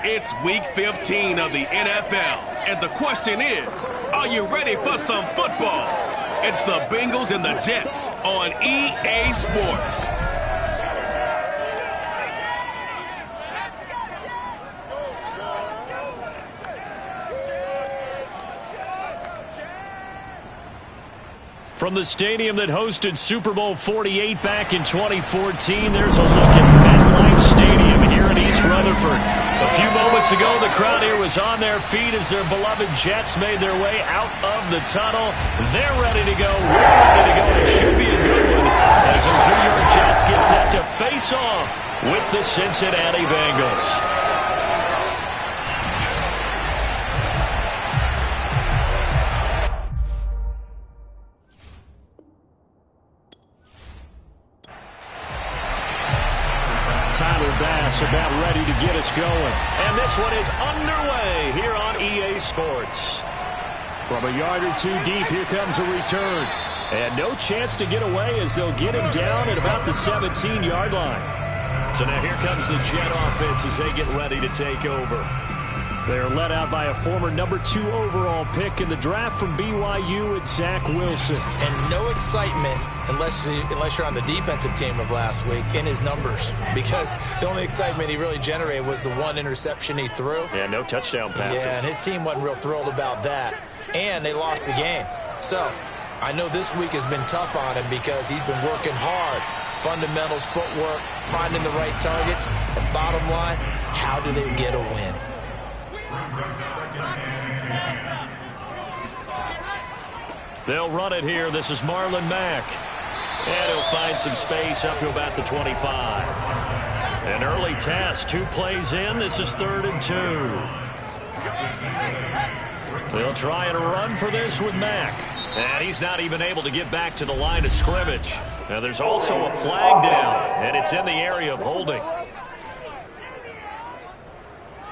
It's Week 15 of the NFL, and the question is, are you ready for some football? It's the Bengals and the Jets on EA Sports. From the stadium that hosted Super Bowl 48 back in 2014, there's a look at MetLife Stadium here in East Rutherford. A few moments ago, the crowd here was on their feet as their beloved Jets made their way out of the tunnel. They're ready to go. We're ready to go. It should be a good one as the New York Jets get set to face off with the Cincinnati Bengals. About ready to get us going. And this one is underway here on EA Sports. From a yard or two deep, here comes a return. And no chance to get away as they'll get him down at about the 17-yard line. So now here comes the Jet offense as they get ready to take over. They're led out by a former number 2 overall pick in the draft from BYU, it's Zach Wilson. And no excitement unless you're on the defensive team of last week in his numbers, because the only excitement he really generated was the one interception he threw. Yeah, no touchdown passes. Yeah, and his team wasn't real thrilled about that. And they lost the game. So I know this week has been tough on him because he's been working hard. Fundamentals, footwork, finding the right targets. And bottom line, how do they get a win? They'll run it here. This is Marlon Mack. And he'll find some space up to about the 25. An early test. 2 plays in. This is 3rd and 2. They'll try and run for this with Mack. And he's not even able to get back to the line of scrimmage. Now there's also a flag down, and it's in the area of holding.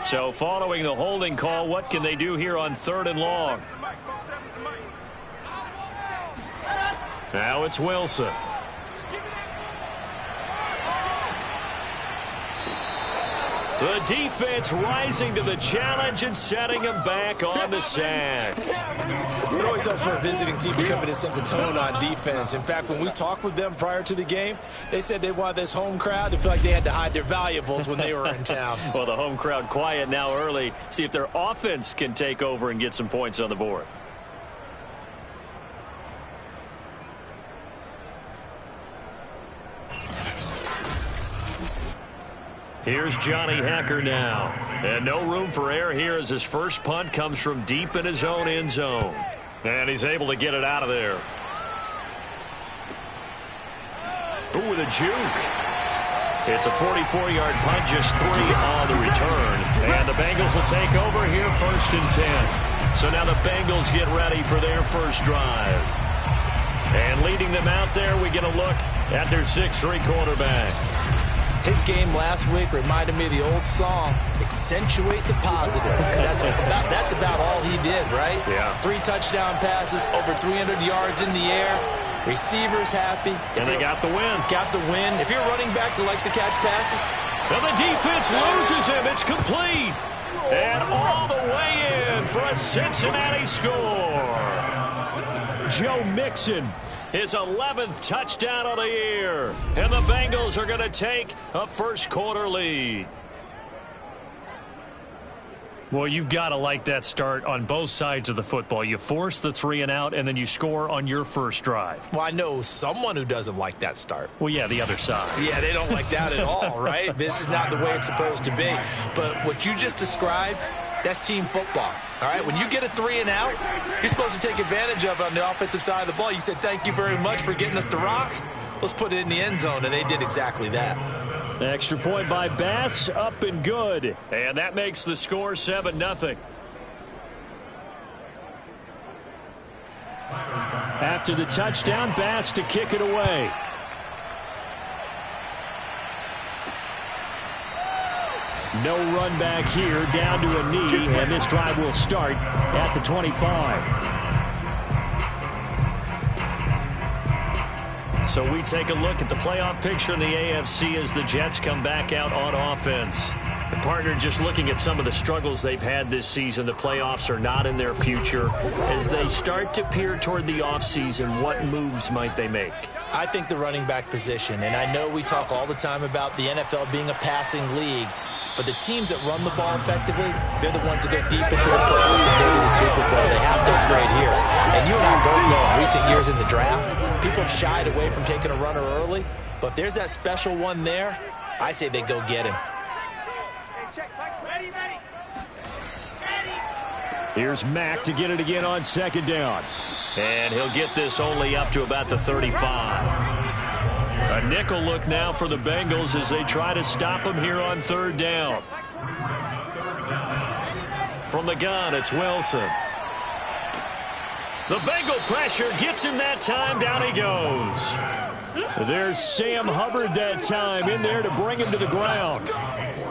So following the holding call, what can they do here on 3rd and long? Now it's Wilson. The defense rising to the challenge and setting him back on the sack. It always helps for a visiting team to come in and set the tone on defense. In fact, when we talked with them prior to the game, they said they wanted this home crowd to feel like they had to hide their valuables when they were in town. Well, the home crowd quiet now early. See if their offense can take over and get some points on the board. Here's Johnny Hacker now. And no room for error here as his first punt comes from deep in his own end zone. And he's able to get it out of there. Ooh, with a juke. It's a 44-yard punt, just 3 on the return. And the Bengals will take over here 1st and 10. So now the Bengals get ready for their first drive. And leading them out there, we get a look at their 6'3" quarterback. His game last week reminded me of the old song, Accentuate the Positive. That's about all he did, right? Yeah. 3 touchdown passes, over 300 yards in the air. Receivers happy. And they got the win. Got the win. If you're a running back that likes to catch passes. And the defense loses him. It's complete. And all the way in for a Cincinnati score. Joe Mixon, his 11th touchdown of the year. And the Bengals are going to take a first-quarter lead. Well, you've got to like that start on both sides of the football. You force the 3 and out, and then you score on your first drive. Well, I know someone who doesn't like that start. Well, yeah, the other side. Yeah, they don't like that at all, right? This is not the way it's supposed to be. But what you just described, that's team football. All right, when you get a 3 and out, you're supposed to take advantage of it on the offensive side of the ball. You said, thank you very much for getting us the rock. Let's put it in the end zone, and they did exactly that. Extra point by Bass, up and good. And that makes the score 7-0. After the touchdown, Bass to kick it away. No run back here, down to a knee, and this drive will start at the 25. So we take a look at the playoff picture in the AFC as the Jets come back out on offense. And partner, just looking at some of the struggles they've had this season, the playoffs are not in their future. As they start to peer toward the offseason, what moves might they make? I think the running back position, and I know we talk all the time about the NFL being a passing league, but the teams that run the ball effectively, they're the ones that go deep into the playoffs and go to the Super Bowl. They have to upgrade here. And you and I both know in recent years in the draft, people have shied away from taking a runner early, but if there's that special one there, I say they go get him. Here's Mack to get it again on second down. And he'll get this only up to about the 35. A nickel look now for the Bengals as they try to stop him here on third down. From the gun, it's Wilson. The Bengal pressure gets him that time. Down he goes. There's Sam Hubbard that time in there to bring him to the ground.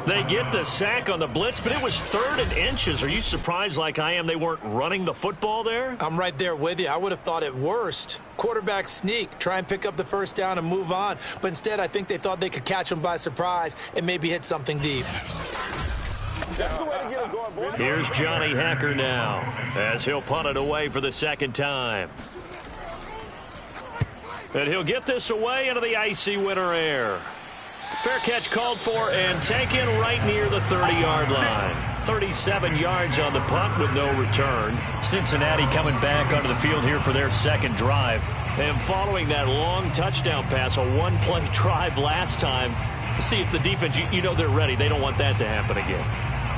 They get the sack on the blitz, but it was 3rd and inches. Are you surprised like I am they weren't running the football there? I'm right there with you. I would have thought at worst, quarterback sneak, try and pick up the first down and move on. But instead, I think they thought they could catch him by surprise and maybe hit something deep. Here's Johnny Hacker now as he'll punt it away for the second time. And he'll get this away into the icy winter air. Fair catch called for and taken right near the 30-yard line. 37 yards on the punt with no return. Cincinnati coming back onto the field here for their second drive. And following that long touchdown pass, a one-play drive last time, see if the defense, you know they're ready. They don't want that to happen again.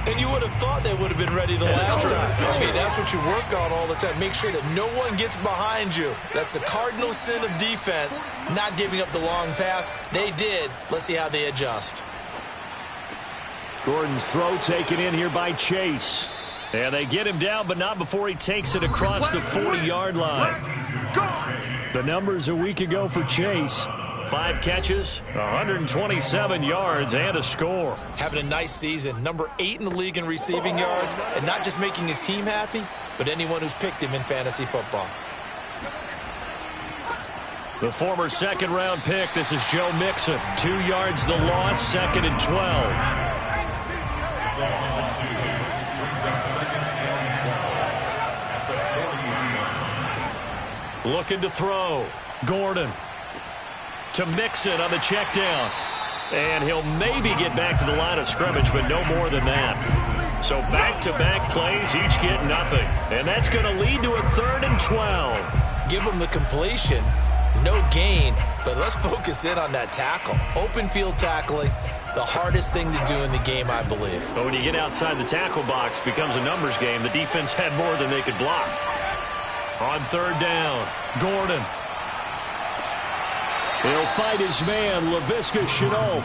And you would have thought they would have been ready the last time. I mean, that's what you work on all the time. Make sure that no one gets behind you. That's the cardinal sin of defense, not giving up the long pass. They did. Let's see how they adjust. Gordon's throw taken in here by Chase. And they get him down, but not before he takes it across the 40-yard line. The numbers a week ago for Chase. 5 catches, 127 yards, and a score. Having a nice season. Number 8 in the league in receiving yards, and not just making his team happy, but anyone who's picked him in fantasy football. The former second-round pick, this is Joe Mixon. 2 yards the loss, 2nd and 12. Looking to throw. Gordon. To Mixon on the check down. And he'll maybe get back to the line of scrimmage, but no more than that. So back-to-back plays, each get nothing. And that's going to lead to a 3rd and 12. Give him the completion. No gain, but let's focus in on that tackle. Open field tackling, the hardest thing to do in the game, I believe. But when you get outside the tackle box, it becomes a numbers game. The defense had more than they could block. On 3rd down, Gordon. He'll fight his man, Laviska Shenault.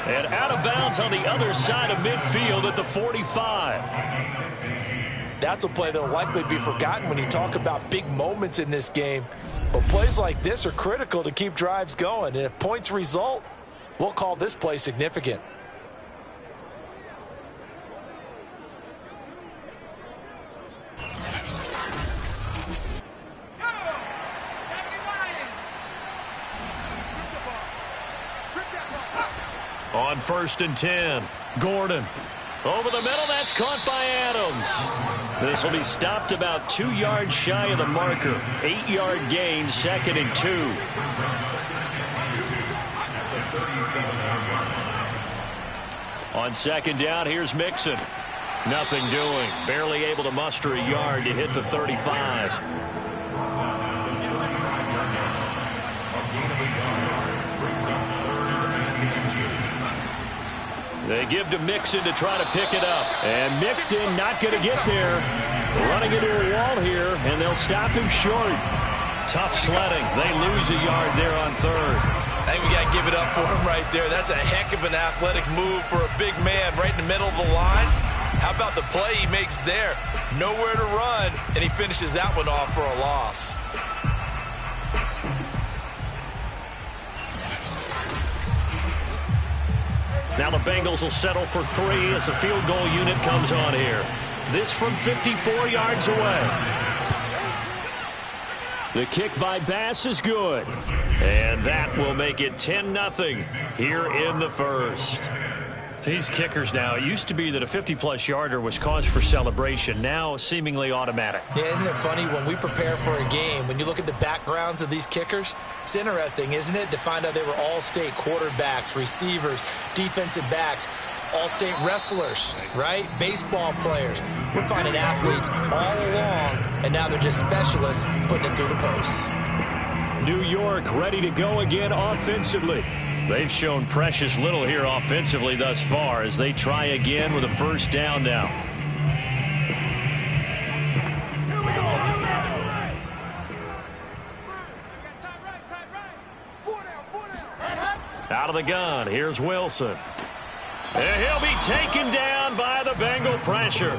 And out of bounds on the other side of midfield at the 45. That's a play that will likely be forgotten when you talk about big moments in this game. But plays like this are critical to keep drives going. And if points result, we'll call this play significant. On 1st and 10, Gordon. Over the middle, that's caught by Adams. This will be stopped about 2 yards shy of the marker. 8-yard gain, 2nd and 2. On 2nd down, here's Mixon. Nothing doing. Barely able to muster a yard to hit the 35. They give to Mixon to try to pick it up. And Mixon not going to get there. Running into a wall here, and they'll stop him short. Tough sledding. They lose a yard there on 3rd. I think we got to give it up for him right there. That's a heck of an athletic move for a big man right in the middle of the line. How about the play he makes there? Nowhere to run, and he finishes that one off for a loss. Now the Bengals will settle for 3 as the field goal unit comes on here. This from 54 yards away. The kick by Bass is good. And that will make it 10-0 here in the first. These kickers now, it used to be that a 50-plus yarder was cause for celebration. Now, seemingly automatic. Yeah, isn't it funny when we prepare for a game, when you look at the backgrounds of these kickers, it's interesting, isn't it, to find out they were all-state quarterbacks, receivers, defensive backs, all-state wrestlers, right? Baseball players. We're finding athletes all along, and now they're just specialists putting it through the posts. New York ready to go again offensively. They've shown precious little here offensively thus far as they try again with a first down now. Out of the gun, here's Wilson. And he'll be taken down by the Bengal pressure.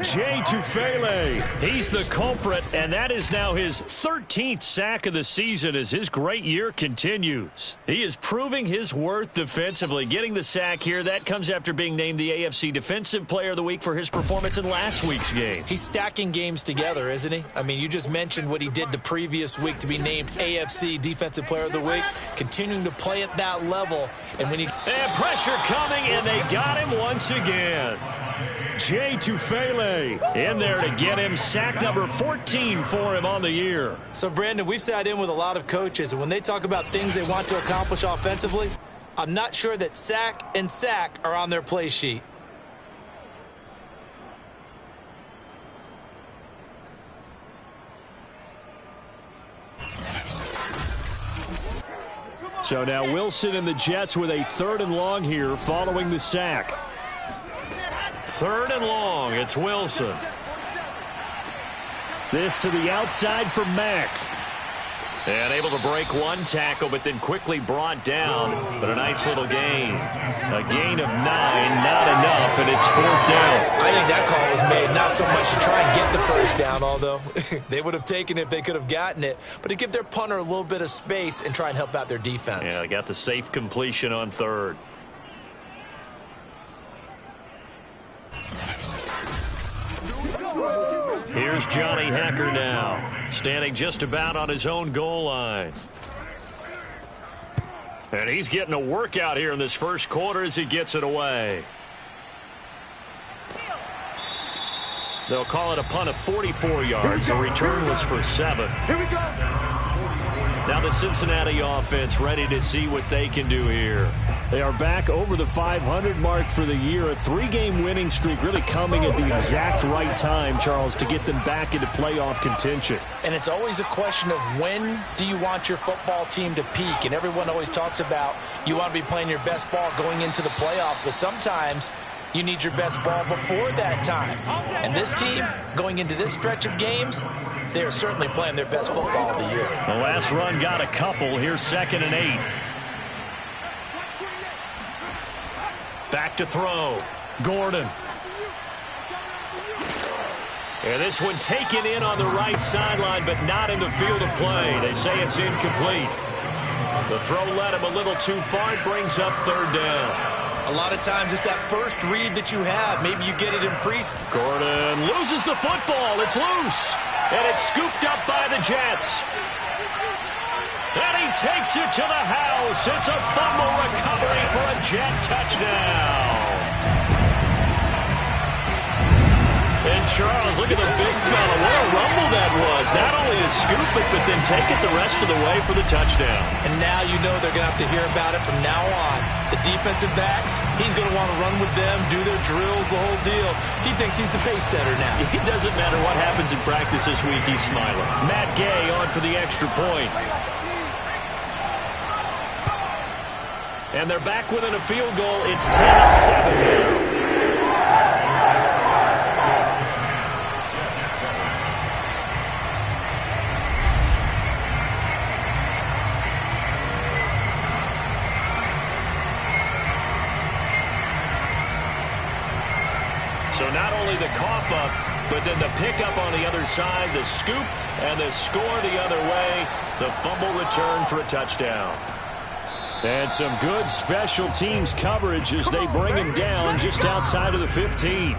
Jay Tufele, he's the culprit, and that is now his 13th sack of the season as his great year continues. He is proving his worth defensively. Getting the sack here, that comes after being named the AFC Defensive Player of the Week for his performance in last week's game. He's stacking games together, isn't he? I mean, you just mentioned what he did the previous week to be named AFC Defensive Player of the Week, continuing to play at that level. And when he... And pressure coming, and they got him once again. Jay Tufele in there to get him sack number 14 for him on the year. So, Brandon, we've sat in with a lot of coaches, and when they talk about things they want to accomplish offensively, I'm not sure that sack and sack are on their play sheet. So now Wilson and the Jets with a 3rd and long here following the sack. 3rd and long, it's Wilson. This to the outside for Mack. And able to break one tackle, but then quickly brought down. But a nice little gain. A gain of 9, not enough, and it's 4th down. I think that call was made not so much to try and get the first down, although they would have taken it if they could have gotten it, but to give their punter a little bit of space and try and help out their defense. Yeah, they got the safe completion on 3rd. Here's Johnny Hacker now, standing just about on his own goal line. And he's getting a workout here in this first quarter as he gets it away. They'll call it a punt of 44 yards. The return was for 7. Here we go. Now the Cincinnati offense ready to see what they can do here. They are back over the 500 mark for the year. A 3-game winning streak really coming at the exact right time, Charles, to get them back into playoff contention. And it's always a question of when do you want your football team to peak? And everyone always talks about you want to be playing your best ball going into the playoffs, but sometimes you need your best ball before that time. And this team, going into this stretch of games, they are certainly playing their best football of the year. The last run got a couple. Here's 2nd and 8. Back to throw. Gordon. And this one taken in on the right sideline, but not in the field of play. They say it's incomplete. The throw led him a little too far. It brings up 3rd down. A lot of times it's that first read that you have. Maybe you get it in Gordon loses the football. It's loose. And it's scooped up by the Jets. And he takes it to the house. It's a fumble recovery for a Jet touchdown. And Charles, look at the big fella. What a rumble that was. Not only to scoop it, but then take it the rest of the way for the touchdown. And now you know they're going to have to hear about it from now on. The defensive backs, he's going to want to run with them, do their drills, the whole deal. He thinks he's the pace setter now. It doesn't matter what happens in practice this week, he's smiling. Matt Gay on for the extra point. And they're back within a field goal. It's 10-7 now. So not only the cough up, but then the pickup on the other side, the scoop, and the score the other way. The fumble return for a touchdown. And some good special teams coverage as they bring him down just outside of the 15.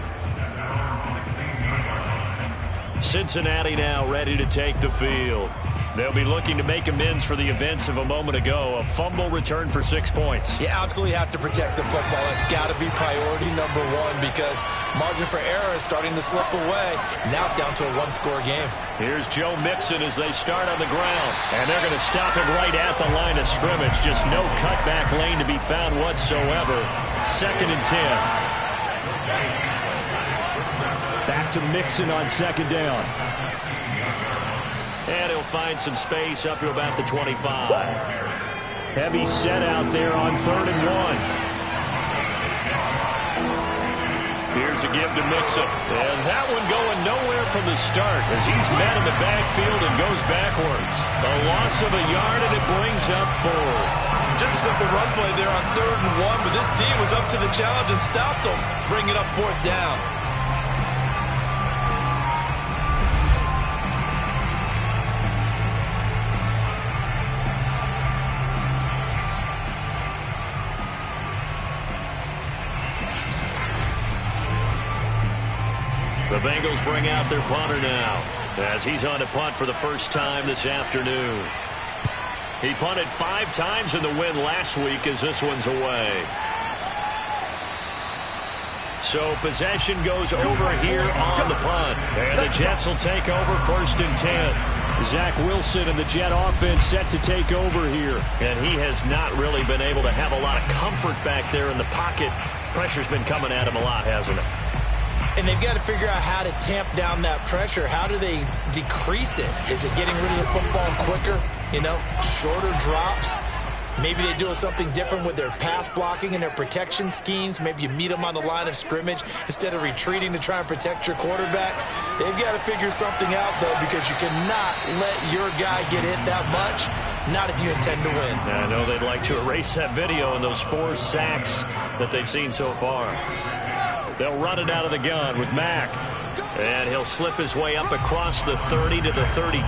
Cincinnati now ready to take the field. They'll be looking to make amends for the events of a moment ago. A fumble return for 6 points. You absolutely have to protect the football. That's got to be priority number one because margin for error is starting to slip away. Now it's down to a one-score game. Here's Joe Mixon as they start on the ground. And they're going to stop him right at the line of scrimmage. Just no cutback lane to be found whatsoever. 2nd and 10. Back to Mixon on 2nd down. And he'll find some space up to about the 25. Heavy set out there on 3rd and 1. Here's a give to Mixon. And that one going nowhere from the start as he's met in the backfield and goes backwards. A loss of a yard, and it brings up 4th. Just a simple run play there on 3rd and 1, but this D was up to the challenge and stopped him, bringing up 4th down. The Bengals bring out their punter now as he's on to punt for the first time this afternoon. He punted 5 times in the win last week as this one's away. So possession goes over here on the punt. And the Jets will take over 1st and 10. Zach Wilson and the Jet offense set to take over here. And he has not really been able to have a lot of comfort back there in the pocket. Pressure's been coming at him a lot, hasn't it? And they've got to figure out how to tamp down that pressure. How do they decrease it? Is it getting rid of the football quicker? You know, shorter drops? Maybe they do something different with their pass blocking and their protection schemes. Maybe you meet them on the line of scrimmage instead of retreating to try and protect your quarterback. They've got to figure something out, though, because you cannot let your guy get hit that much, not if you intend to win. I know they'd like to erase that video and those 4 sacks that they've seen so far. They'll run it out of the gun with Mack. And he'll slip his way up across the 30 to the 32.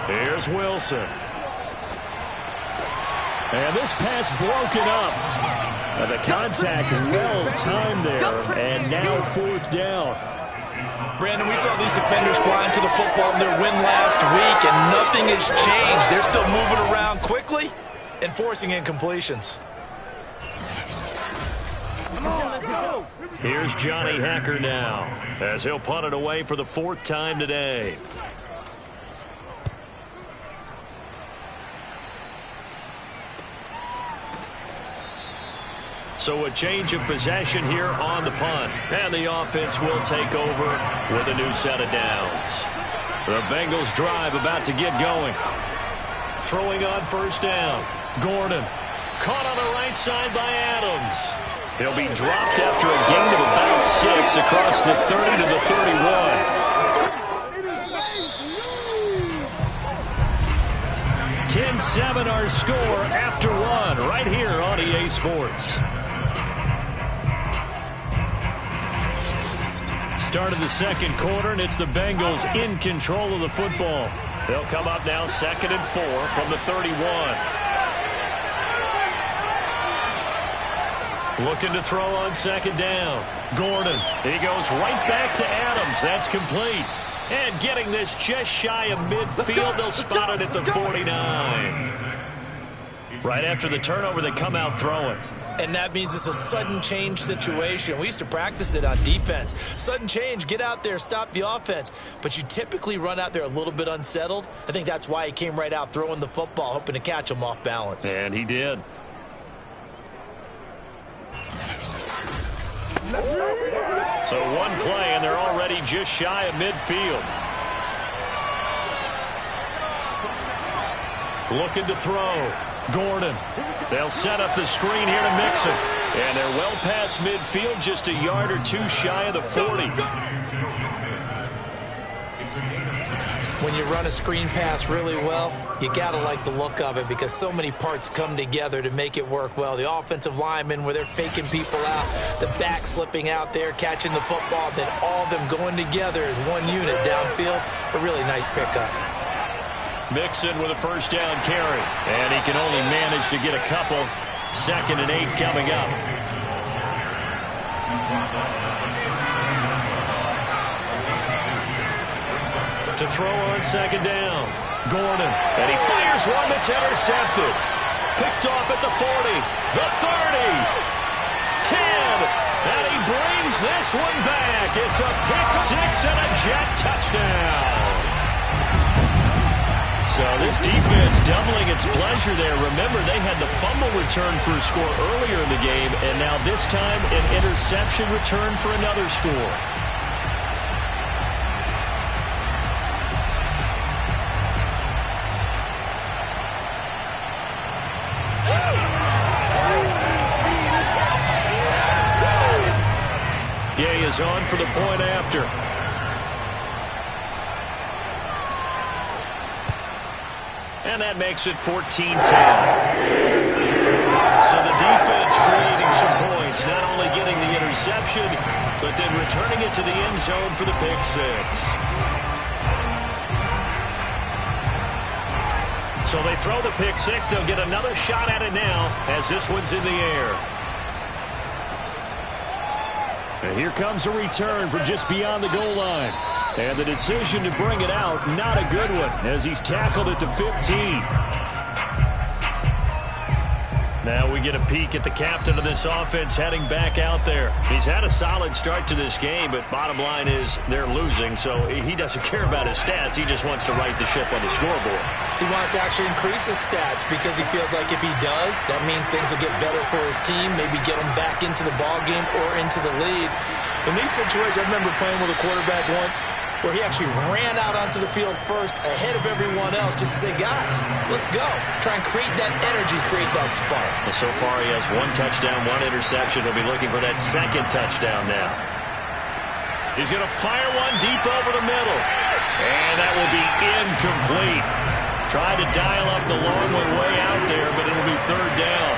Here's Wilson. And this pass broken up. And the contact well timed there. And now 4th down. Brandon, we saw these defenders flying to the football in their win last week, and nothing has changed. They're still moving around quickly and forcing incompletions. Here's Johnny Hacker now as he'll punt it away for the 4th time today. So a change of possession here on the punt. And the offense will take over with a new set of downs. The Bengals drive about to get going. Throwing on 1st down. Gordon. Caught on the right side by Adams. He'll be dropped after a gain of about 6 across the 30 to the 31. 10-7 our score after 1 right here on EA Sports. Start of the 2nd quarter, and it's the Bengals in control of the football. They'll come up now 2nd and 4 from the 31. Looking to throw on 2nd down. Gordon. He goes right back to Adams. That's complete. And getting this just shy of midfield, they'll spot it at the 49. Right after the turnover, they come out throwing. And that means it's a sudden change situation. We used to practice it on defense. Sudden change, get out there, stop the offense. But you typically run out there a little bit unsettled. I think that's why he came right out throwing the football, hoping to catch him off balance. And he did. So one play, and they're already just shy of midfield. Looking to throw. Gordon. They'll set up the screen here to Mixon. And they're well past midfield, just a yard or 2 shy of the 40. When you run a screen pass really well, you got to like the look of it because so many parts come together to make it work well. The offensive linemen, where they're faking people out, the back slipping out there, catching the football, then all of them going together as one unit downfield. A really nice pickup. Mixon with a 1st down carry. And he can only manage to get a couple. 2nd and 8 coming up. To throw on second down, Gordon. And he fires one that's intercepted. Picked off at the 40, the 30, 10. And he brings this one back. It's a pick six and a Jet touchdown. So this defense doubling its pleasure there. Remember, they had the fumble return for a score earlier in the game, and now this time an interception return for another score. Gay is on for the point after. And that makes it 14-10. So the defense creating some points, not only getting the interception, but then returning it to the end zone for the pick six. So they throw the pick six. They'll get another shot at it now as this one's in the air. And here comes a return from just beyond the goal line. And the decision to bring it out, not a good one, as he's tackled it to 15. Now we get a peek at the captain of this offense heading back out there. He's had a solid start to this game, but bottom line is they're losing, so he doesn't care about his stats. He just wants to right the ship on the scoreboard. He wants to actually increase his stats because he feels like if he does, that means things will get better for his team, maybe get him back into the ball game or into the lead. In these situations, I remember playing with a quarterback once where he actually ran out onto the field first ahead of everyone else just to say, guys, let's go. Try and create that energy, create that spark. Well, so far he has one touchdown, one interception. He'll be looking for that second touchdown now. He's going to fire one deep over the middle. And that will be incomplete. Tried to dial up the long one way out there, but it'll be third down.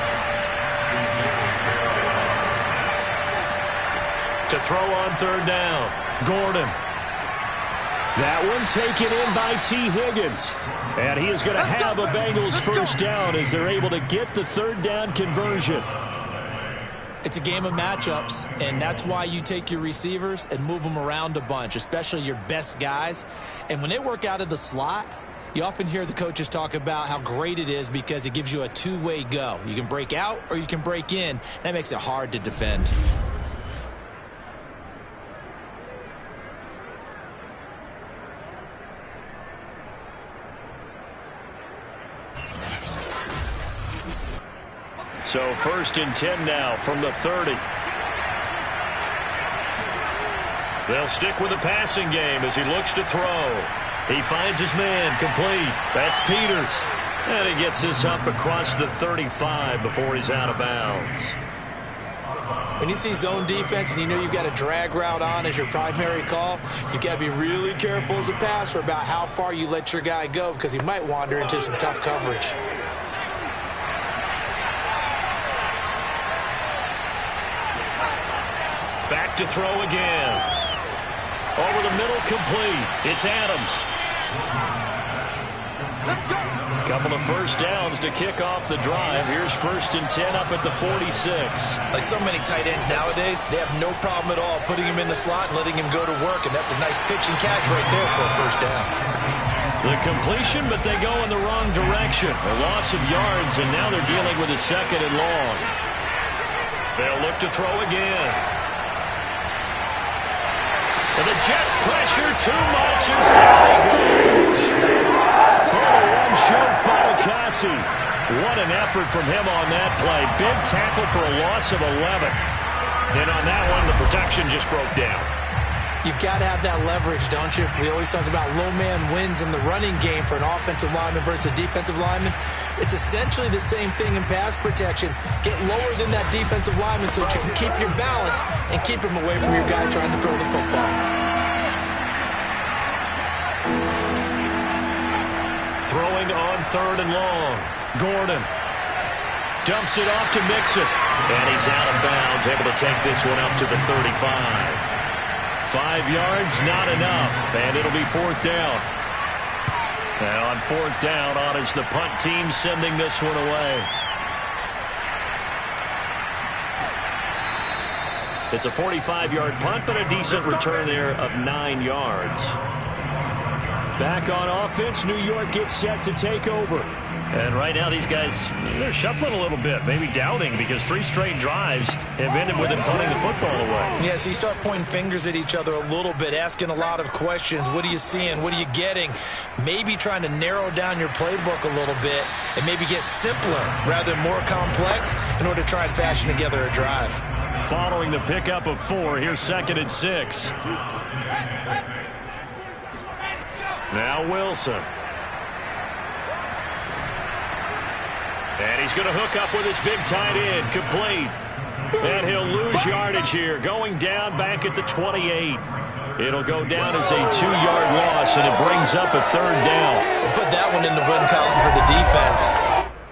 To throw on third down, Gordon. That one taken in by T. Higgins. And he is going to have a Bengals first down as they're able to get the third down conversion. It's a game of matchups, and that's why you take your receivers and move them around a bunch, especially your best guys. And when they work out of the slot, you often hear the coaches talk about how great it is because it gives you a two-way go. You can break out or you can break in. That makes it hard to defend. So first and 10 now from the 30. They'll stick with the passing game as he looks to throw. He finds his man complete. That's Peters. And he gets this up across the 35 before he's out of bounds. When you see zone defense and you know you've got a drag route on as your primary call, you've got to be really careful as a passer about how far you let your guy go because he might wander into some tough coverage. Back to throw again. Over the middle, complete. It's Adams. Couple of first downs to kick off the drive. Here's first and 10 up at the 46. Like so many tight ends nowadays, they have no problem at all putting him in the slot and letting him go to work, and that's a nice pitch and catch right there for a first down. The completion, but they go in the wrong direction. A loss of yards, and now they're dealing with a second and long. They'll look to throw again. And the Jets pressure too much as down he goes. For the one-show Fatukasi. What an effort from him on that play. Big tackle for a loss of 11. And on that one, the protection just broke down. You've got to have that leverage, don't you? We always talk about low man wins in the running game for an offensive lineman versus a defensive lineman. It's essentially the same thing in pass protection. Get lower than that defensive lineman so that you can keep your balance and keep him away from your guy trying to throw the football. Throwing on third and long. Gordon dumps it off to Mixon. And he's out of bounds, able to take this one up to the 35. 5 yards, not enough, and it'll be fourth down. And on fourth down, on is the punt team sending this one away. It's a 45-yard punt, but a decent return there of 9 yards. Back on offense, New York gets set to take over. And right now these guys, they're shuffling a little bit, maybe doubting, because 3 straight drives have ended with them punting the football away. Yeah, so you start pointing fingers at each other a little bit, asking a lot of questions. What are you seeing? What are you getting? Maybe trying to narrow down your playbook a little bit and maybe get simpler rather than more complex in order to try and fashion together a drive. Following the pickup of 4, here's 2nd and 6. Now Wilson. And he's going to hook up with his big tight end, complete. And he'll lose yardage here, going down back at the 28. It'll go down as a 2-yard loss, and it brings up a 3rd down. We'll put that one in the win column for the defense.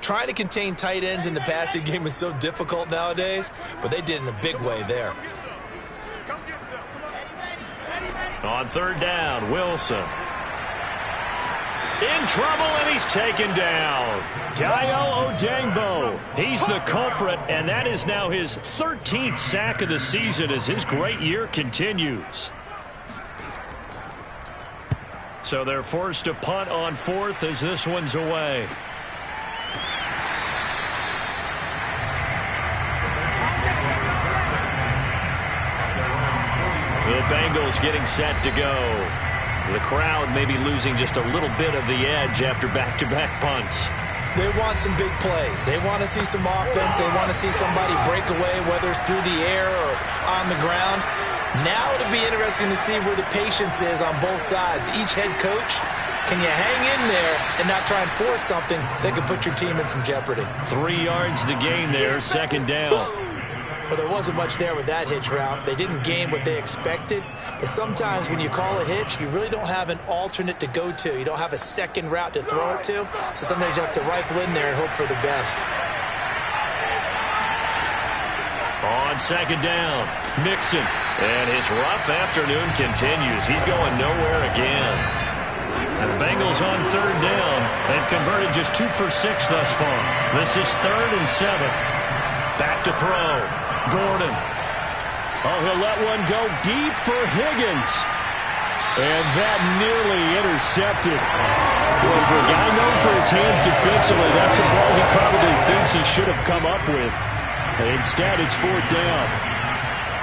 Trying to contain tight ends in the passing game is so difficult nowadays, but they did in a big way there. On 3rd down, Wilson. In trouble, and he's taken down. Dayo Odeyingbo. He's the culprit, and that is now his 13th sack of the season as his great year continues. So they're forced to punt on 4th as this one's away. The Bengals getting set to go. The crowd may be losing just a little bit of the edge after back-to-back punts. They want some big plays. They want to see some offense. They want to see somebody break away, whether it's through the air or on the ground. Now it'll be interesting to see where the patience is on both sides. Each head coach, can you hang in there and not try and force something that could put your team in some jeopardy? 3 yards the gain there, 2nd down. Well, there wasn't much there with that hitch route. They didn't gain what they expected. But sometimes when you call a hitch, you really don't have an alternate to go to. You don't have a second route to throw it to. So sometimes you have to rifle in there and hope for the best. On 2nd down, Mixon. And his rough afternoon continues. He's going nowhere again. And the Bengals on 3rd down. They've converted just 2 for 6 thus far. This is 3rd and 7. Back to throw. Gordon. Oh, he'll let one go deep for Higgins. And that nearly intercepted. Well, for a guy known for his hands defensively, that's a ball he probably thinks he should have come up with. Instead, it's 4th down.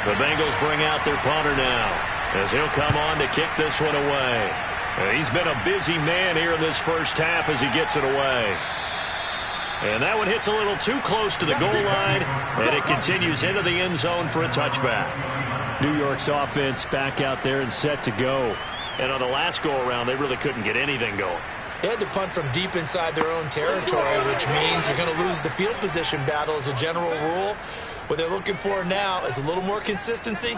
The Bengals bring out their punter now, as he'll come on to kick this one away. And he's been a busy man here in this first half as he gets it away. And that one hits a little too close to the goal line, and it continues into the end zone for a touchback. New York's offense back out there and set to go. And on the last go-around, they really couldn't get anything going. They had to punt from deep inside their own territory, which means you're going to lose the field position battle as a general rule. What they're looking for now is a little more consistency,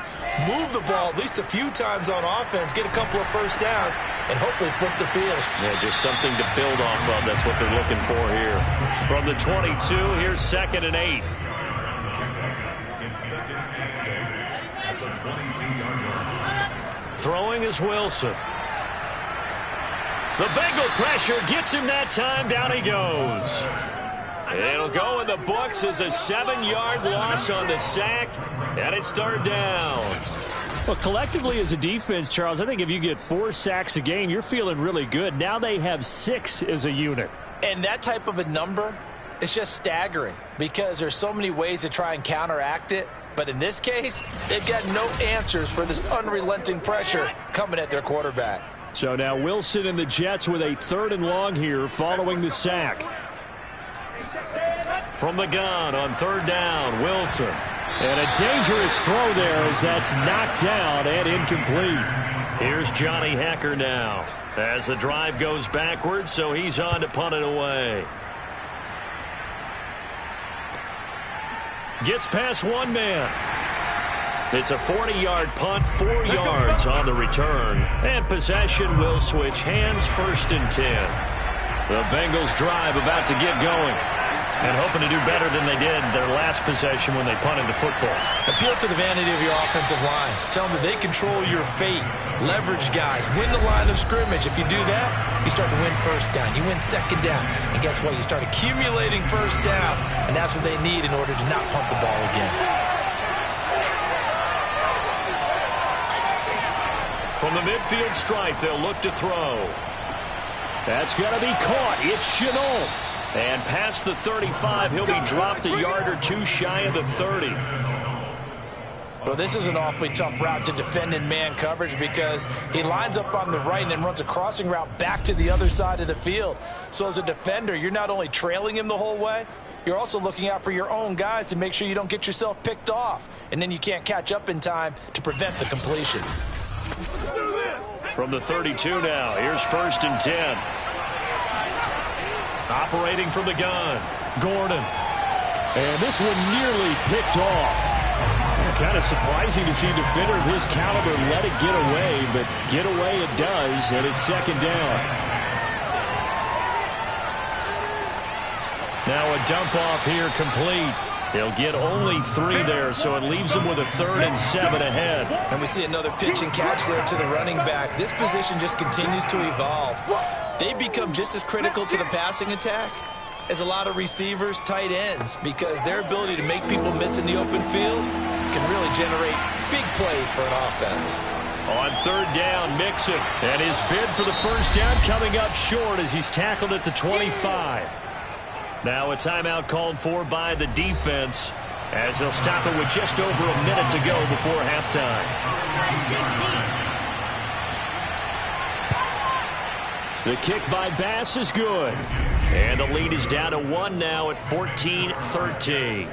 move the ball at least a few times on offense, get a couple of first downs, and hopefully flip the field. Yeah, just something to build off of. That's what they're looking for here. From the 22, here's 2nd and 8. Throwing is Wilson. The Bengal pressure gets him that time. Down he goes. It'll go in the books as a 7-yard loss on the sack, and it's 3rd down. Well, collectively as a defense, Charles, I think if you get 4 sacks a game, you're feeling really good. Now they have 6 as a unit. And that type of a number is just staggering because there's so many ways to try and counteract it. But in this case, they've got no answers for this unrelenting pressure coming at their quarterback. So now Wilson and the Jets with a 3rd and long here following the sack. From the gun on 3rd down, Wilson. And a dangerous throw there as that's knocked down and incomplete. Here's Johnny Hacker now as the drive goes backwards, so he's on to punt it away. Gets past one man. It's a 40-yard punt, 4 yards on the return. And possession will switch hands, 1st and 10. The Bengals drive about to get going. And hoping to do better than they did their last possession when they punted the football. Appeal to the vanity of your offensive line. Tell them that they control your fate. Leverage guys. Win the line of scrimmage. If you do that, you start to win 1st down. You win 2nd down. And guess what? You start accumulating 1st downs. And that's what they need in order to not punt the ball again. From the midfield stripe, they'll look to throw. That's going to be caught. It's Chenault. And past the 35, he'll be dropped a yard or two shy of the 30. Well, this is an awfully tough route to defend in man coverage because he lines up on the right and then runs a crossing route back to the other side of the field. So as a defender, you're not only trailing him the whole way, you're also looking out for your own guys to make sure you don't get yourself picked off. And then you can't catch up in time to prevent the completion. From the 32 now, here's 1st and 10. Operating from the gun, Gordon. And this one nearly picked off. Kind of surprising to see a defender of his caliber let it get away, but get away it does, and it's 2nd down. Now a dump off here complete. He'll get only 3 there, so it leaves him with a 3rd and 7 ahead. And we see another pitch and catch there to the running back. This position just continues to evolve. They've become just as critical to the passing attack as a lot of receivers, tight ends, because their ability to make people miss in the open field can really generate big plays for an offense. On 3rd down, Mixon. And his bid for the 1st down coming up short as he's tackled at the 25. Now a timeout called for by the defense as they'll stop it with just over a minute to go before halftime. The kick by Bass is good. And the lead is down to 1 now at 14-13.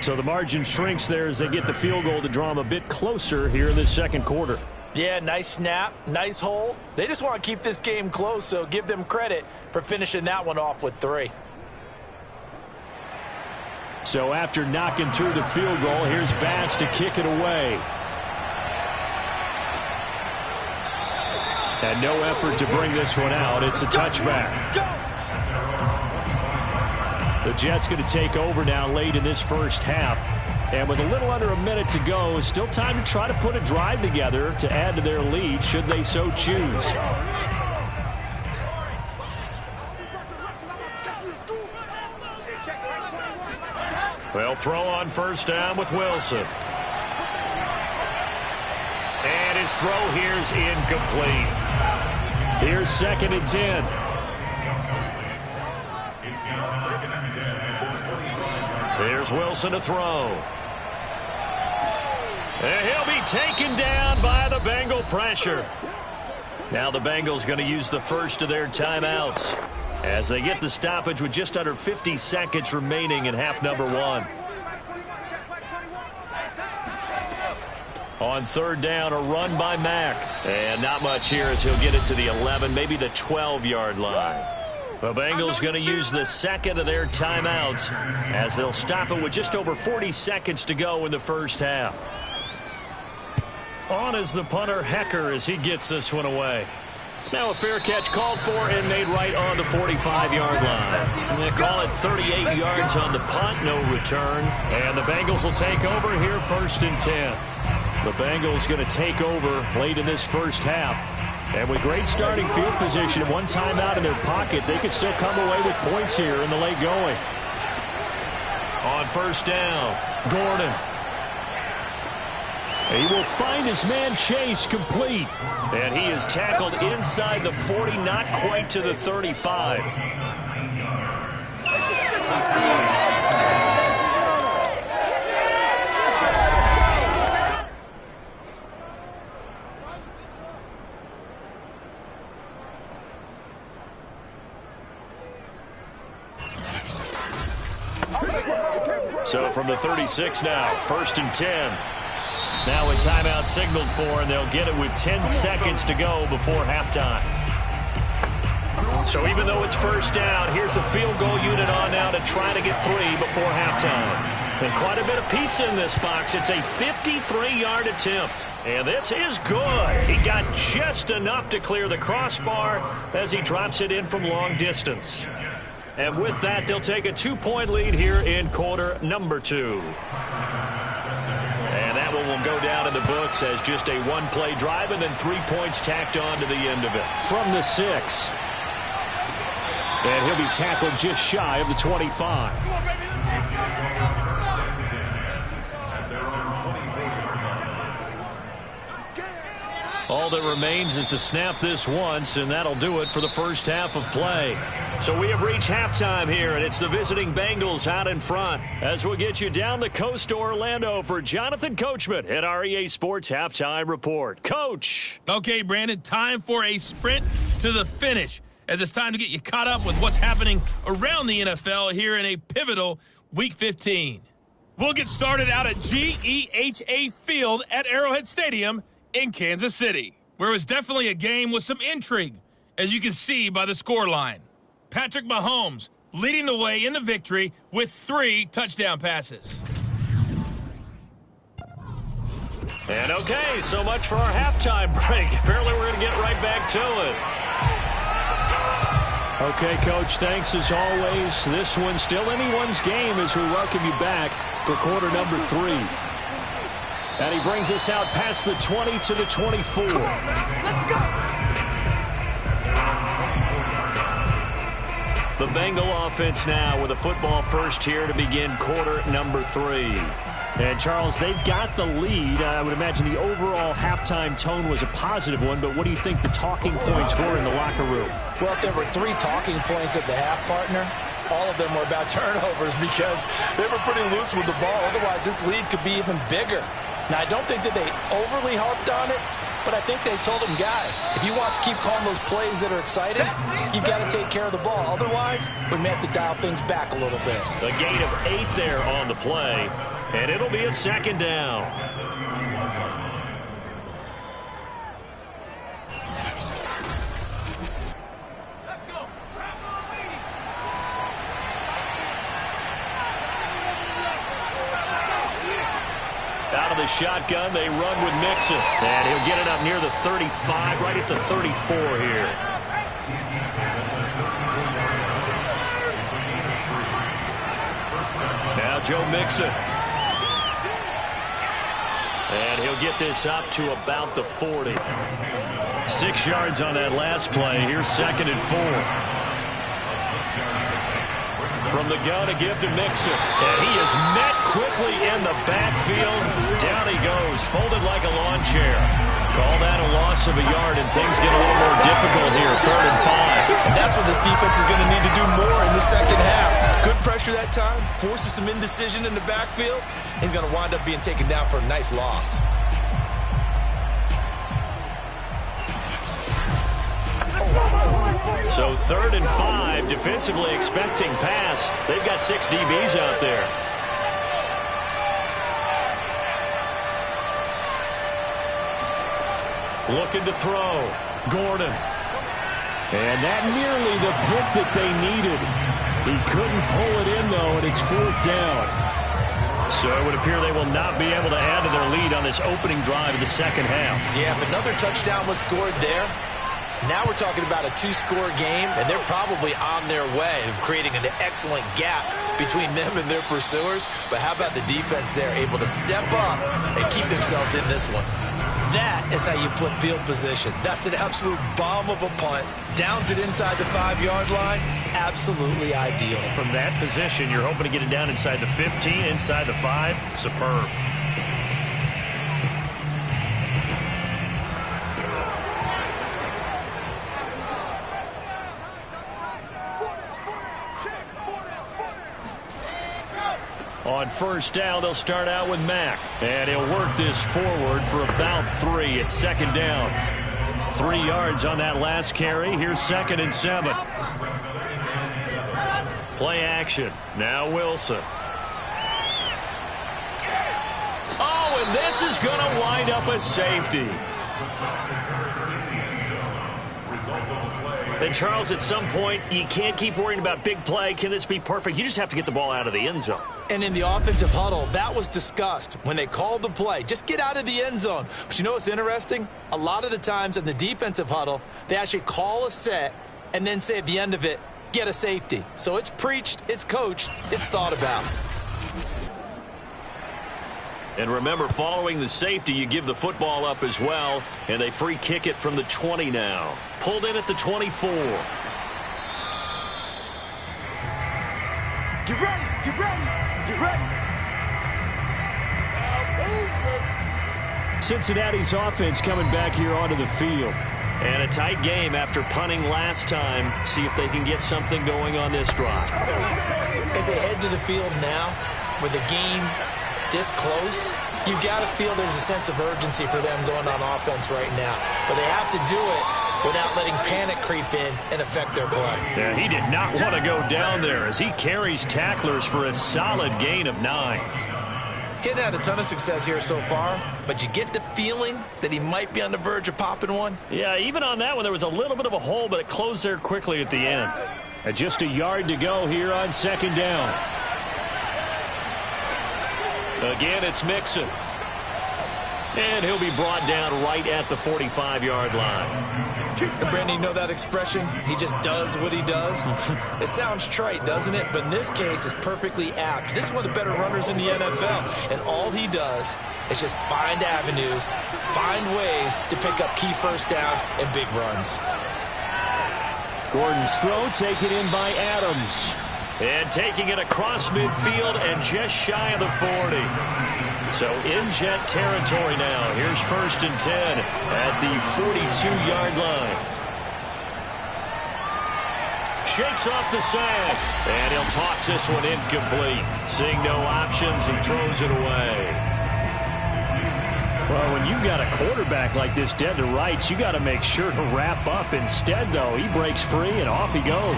So the margin shrinks there as they get the field goal to draw them a bit closer here in the 2nd quarter. Yeah, nice snap, nice hole. They just want to keep this game close, so give them credit for finishing that one off with 3. So after knocking through the field goal, here's Bass to kick it away. And no effort to bring this one out. It's a touchback. The Jets going to take over now late in this 1st half. And with a little under a minute to go, still time to try to put a drive together to add to their lead should they so choose. They'll throw on 1st down with Wilson. And his throw here's incomplete. Here's 2nd and 10. There's Wilson to throw. And he'll be taken down by the Bengal pressure. Now the Bengals going to use the 1st of their timeouts as they get the stoppage with just under 50 seconds remaining in half number 1. On 3rd down, a run by Mack. And not much here as he'll get it to the 11, maybe the 12-yard line. The Bengals going to use the 2nd of their timeouts as they'll stop it with just over 40 seconds to go in the 1st half. On is the punter, Hecker, as he gets this one away. Now a fair catch called for and made right on the 45-yard line. And they call it 38 yards on the punt, no return. And the Bengals will take over here 1st and 10. The Bengals going to take over late in this 1st half. And with great starting field position and one timeout in their pocket, they could still come away with points here in the late going. On 1st down, Gordon. He will find his man Chase complete. And he is tackled inside the 40, not quite to the 35. So from the 36 now, 1st and 10. Now a timeout signaled for, and they'll get it with 10 seconds to go before halftime. So even though it's 1st down, here's the field goal unit on now to try to get 3 before halftime. And quite a bit of pizza in this box. It's a 53-yard attempt. And this is good. He got just enough to clear the crossbar as he drops it in from long distance. And with that, they'll take a 2-point lead here in quarter number 2. And that one will go down in the books as just a 1-play drive and then 3 points tacked on to the end of it. From the 6. And he'll be tackled just shy of the 25. All that remains is to snap this once, and that'll do it for the first half of play. So we have reached halftime here, and it's the visiting Bengals out in front. As we'll get you down the coast to Orlando for Jonathan Coachman at our EA Sports Halftime Report. Coach! Okay, Brandon, time for a sprint to the finish, as it's time to get you caught up with what's happening around the NFL here in a pivotal Week 15. We'll get started out at GEHA Field at Arrowhead Stadium in Kansas City, where it was definitely a game with some intrigue, as you can see by the scoreline. Patrick Mahomes leading the way in the victory with 3 touchdown passes. And okay, so much for our halftime break. Apparently we're going to get right back to it. Okay, Coach, thanks as always. This one's still anyone's game as we welcome you back for quarter number 3. And he brings us out past the 20 to the 24. Let's go! The Bengal offense now with a football first here to begin quarter number 3. And, Charles, they've got the lead. I would imagine the overall halftime tone was a positive one, but what do you think the talking points were in the locker room? Well, if there were 3 talking points at the half, partner, all of them were about turnovers because they were pretty loose with the ball. Otherwise, this lead could be even bigger. Now, I don't think that they overly harped on it, but I think they told them, guys, if you want to keep calling those plays that are exciting, you've got to take care of the ball. Otherwise, we may have to dial things back a little bit. A gain of 8 there on the play, and it'll be a second down. Out of the shotgun, they run with Mixon. And he'll get it up near the 35, right at the 34 here. Now Joe Mixon. And he'll get this up to about the 40. 6 yards on that last play. Here's 2nd and 4. From the gun to give to Mixon. And he is met quickly in the backfield. Down he goes, folded like a lawn chair. Call that a loss of a yard, and things get a little more difficult here. 3rd and 5. And that's what this defense is going to need to do more in the second half. Good pressure that time, forces some indecision in the backfield. He's going to wind up being taken down for a nice loss. So 3rd and 5, defensively expecting pass. They've got 6 DBs out there. Looking to throw. Gordon. And that nearly the pick that they needed. He couldn't pull it in, though, and it's 4th down. So it would appear they will not be able to add to their lead on this opening drive of the second half. Yeah, if another touchdown was scored there, now we're talking about a 2-score game, and they're probably on their way of creating an excellent gap between them and their pursuers. But how about the defense there, able to step up and keep themselves in this one? That is how you flip field position. That's an absolute bomb of a punt. Downs it inside the 5-yard line. Absolutely ideal. From that position, you're hoping to get it down inside the 15, inside the 5. Superb. On 1st down, they'll start out with Mack. And he'll work this forward for about 3 at 2nd down. 3 yards on that last carry. Here's 2nd and 7. Play action. Now Wilson. Oh, and this is going to wind up a safety. And, Charles, at some point, you can't keep worrying about big play. Can this be perfect? You just have to get the ball out of the end zone. And in the offensive huddle, that was discussed when they called the play. Just get out of the end zone. But you know what's interesting? A lot of the times in the defensive huddle, they actually call a set and then say at the end of it, get a safety. So it's preached, it's coached, it's thought about. And remember, following the safety, you give the football up as well, and they free kick it from the 20 now. Pulled in at the 24. Get ready, get ready, get ready. Cincinnati's offense coming back here onto the field. And a tight game after punting last time. See if they can get something going on this drive. As they head to the field now, with the game this close, you've got to feel there's a sense of urgency for them going on offense right now. But they have to do it without letting panic creep in and affect their play. Yeah, he did not want to go down there as he carries tacklers for a solid gain of 9. Getting had a ton of success here so far, but you get the feeling that he might be on the verge of popping one. Yeah, even on that one, there was a little bit of a hole, but it closed there quickly at the end. And just a yard to go here on 2nd down. Again, it's Mixon. And he'll be brought down right at the 45-yard line. And Brandon, you know that expression? He just does what he does? It sounds trite, doesn't it? But in this case, it's perfectly apt. This is one of the better runners in the NFL. And all he does is just find avenues, find ways to pick up key first downs and big runs. Gordon's throw taken in by Adams. And taking it across midfield and just shy of the 40. So in Jet territory now. Here's 1st and 10 at the 42-yard line. Shakes off the sack. And he'll toss this one incomplete. Seeing no options, he throws it away. Well, when you got a quarterback like this dead to rights, you got to make sure to wrap up. Instead, though, he breaks free and off he goes.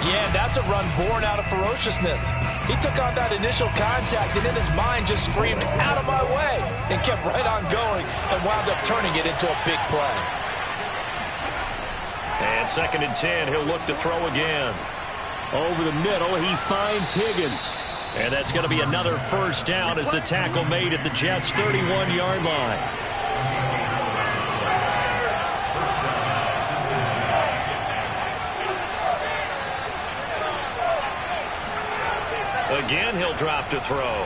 Yeah, that's a run born out of ferociousness. He took on that initial contact and in his mind just screamed, "Out of my way," and kept right on going and wound up turning it into a big play. And 2nd and 10, he'll look to throw again. Over the middle, he finds Higgins. And that's going to be another 1st down as the tackle made at the Jets' 31-yard line. Again, he'll drop to throw.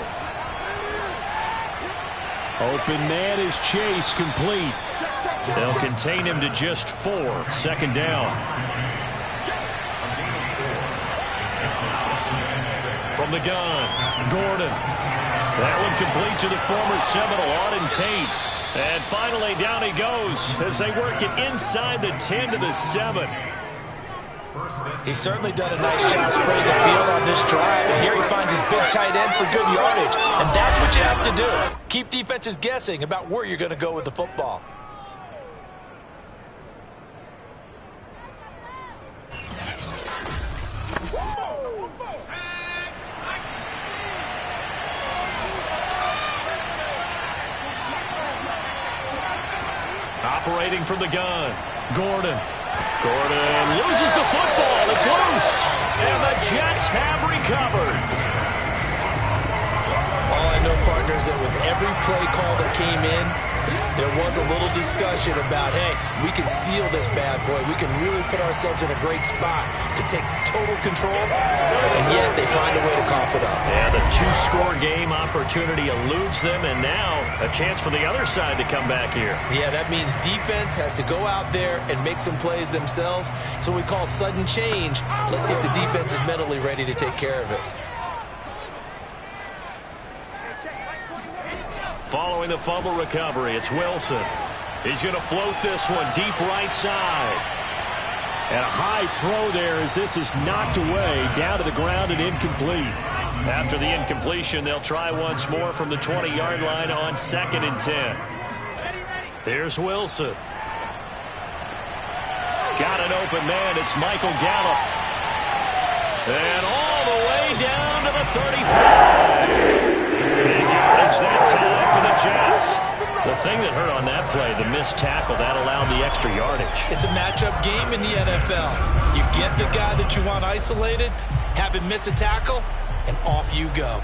Open man is Chase, complete. They'll contain him to just 4. 2nd down. From the gun, Gordon. That one complete to the former Seminole, Auden Tate. And finally, down he goes as they work it inside the 10 to the 7. He's certainly done a nice job spreading the field on this drive. And here he finds his big tight end for good yardage. And that's what you have to do. Keep defenses guessing about where you're going to go with the football. Operating from the gun, Gordon. Gordon loses the football. It's loose. And the Jets have recovered. All I know, partners, that with every play call that came in, there was a little discussion about, hey, we can seal this bad boy. We can really put ourselves in a great spot to take total control, and yet they find a way to cough it up. Yeah, the 2-score game opportunity eludes them, and now a chance for the other side to come back here. Yeah, that means defense has to go out there and make some plays themselves. So we call sudden change. Let's see if the defense is mentally ready to take care of it. Following the fumble recovery, it's Wilson. He's going to float this one deep right side. And a high throw there as this is knocked away, down to the ground and incomplete. After the incompletion, they'll try once more from the 20-yard line on 2nd and 10. Here's Wilson. Got an open man. It's Michael Gallup. And all the way down to the 35. Big yardage that time for the Jets. The thing that hurt on that play, the missed tackle, that allowed the extra yardage. It's a matchup game in the NFL. You get the guy that you want isolated, have him miss a tackle, and off you go.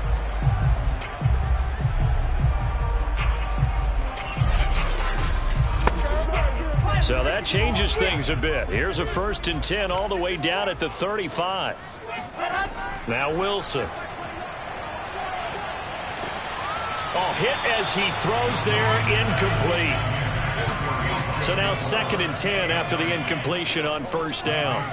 So that changes things a bit. Here's a 1st and 10 all the way down at the 35. Now Wilson. Oh, hit as he throws there, incomplete. So now 2nd and 10 after the incompletion on 1st down.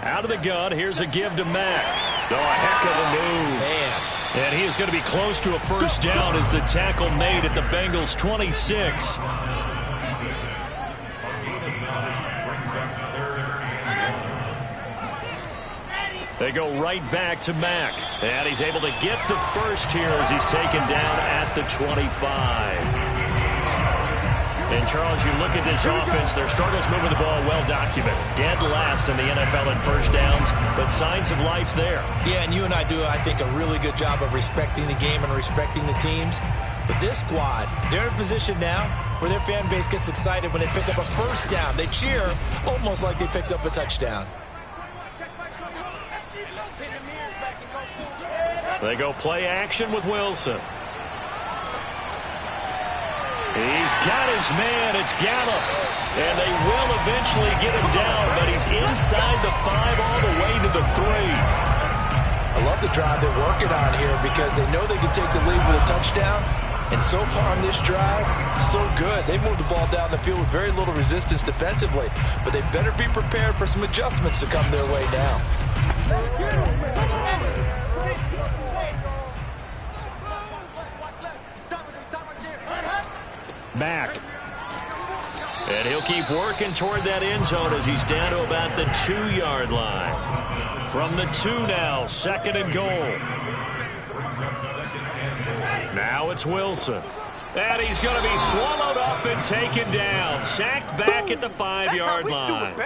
Out of the gun, here's a give to Mack. Oh, a heck of a move. Man, And he is going to be close to a first down as the tackle made at the Bengals 26. They go right back to Mack. And he's able to get the first here as he's taken down at the 25. And, Charles, you look at this offense, their struggles moving the ball well documented. Dead last in the NFL in first downs, but signs of life there. Yeah, and you and I do, I think, a really good job of respecting the game and respecting the teams. But this squad, they're in a position now where their fan base gets excited when they pick up a first down. They cheer almost like they picked up a touchdown. They go play action with Wilson. He's got his man. It's Gallup. And they will eventually get him down, but he's inside the 5 all the way to the 3. I love the drive they're working on here because they know they can take the lead with a touchdown. And so far on this drive, so good. They moved the ball down the field with very little resistance defensively, but they better be prepared for some adjustments to come their way now. Back. And he'll keep working toward that end zone as he's down to about the 2-yard line. From the 2 now, 2nd and goal. Now it's Wilson. And he's going to be swallowed up and taken down. Sacked back at the 5-yard line.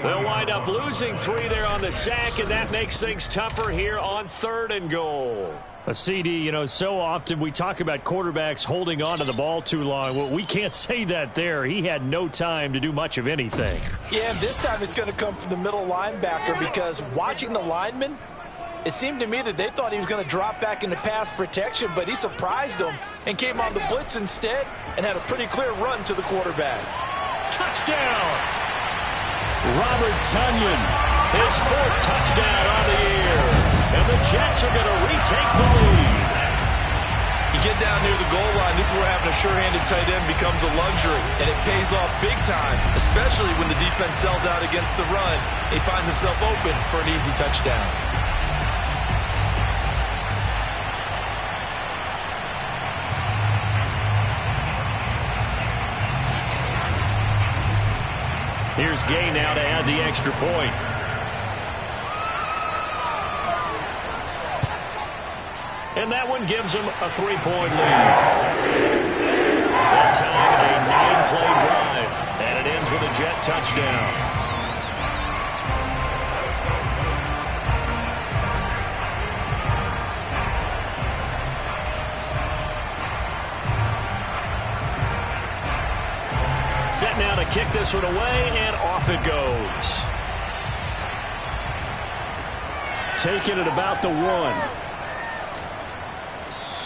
They'll wind up losing 3 there on the sack, and that makes things tougher here on 3rd and goal. A CD, you know, so often we talk about quarterbacks holding on to the ball too long. Well, we can't say that there. He had no time to do much of anything. Yeah, and this time it's going to come from the middle linebacker because watching the lineman, it seemed to me that they thought he was going to drop back into pass protection, but he surprised them and came on the blitz instead and had a pretty clear run to the quarterback. Touchdown! Robert Tonyan, his 4th touchdown on the year. And the Jets are going to retake the lead. You get down near the goal line, this is where having a sure-handed tight end becomes a luxury, and it pays off big time, especially when the defense sells out against the run. He finds himself open for an easy touchdown. Here's Gay now to add the extra point. And that one gives him a 3-point lead. That time a 9-play drive. And it ends with a Jet touchdown. Set now to kick this one away, and off it goes. Taking it about the 1.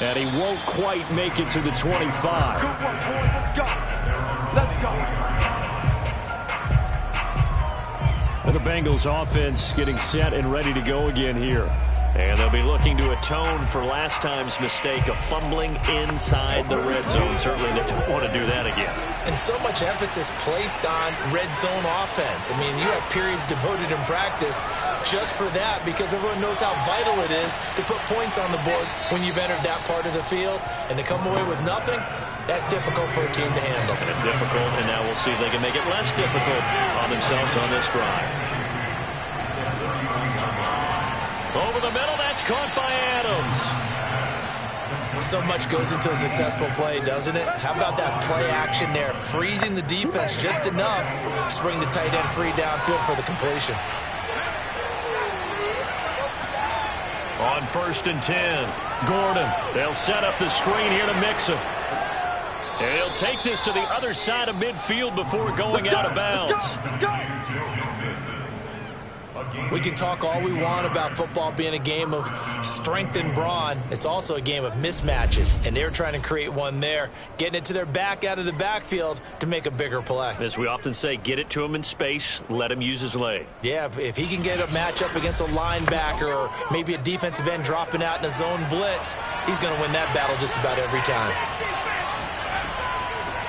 And he won't quite make it to the 25. Good one, boys. Let's go. Let's go. And the Bengals offense getting set and ready to go again here. And they'll be looking to atone for last time's mistake of fumbling inside the red zone. Certainly they don't want to do that again. And so much emphasis placed on red zone offense. I mean, you have periods devoted in practice just for that because everyone knows how vital it is to put points on the board when you've entered that part of the field. And to come away with nothing, that's difficult for a team to handle. And difficult, and now we'll see if they can make it less difficult on themselves on this drive. Over the middle, that's caught by Adams. So much goes into a successful play, doesn't it? How about that play action there? Freezing the defense just enough to bring the tight end free downfield for the completion. On 1st and 10, Gordon. They'll set up the screen here to mix him. And he'll take this to the other side of midfield before going out of bounds. Let's go. We can talk all we want about football being a game of strength and brawn. It's also a game of mismatches, and they're trying to create one there, getting it to their back out of the backfield to make a bigger play. As we often say, get it to him in space, let him use his leg. Yeah, if he can get a matchup against a linebacker or maybe a defensive end dropping out in a zone blitz, he's going to win that battle just about every time.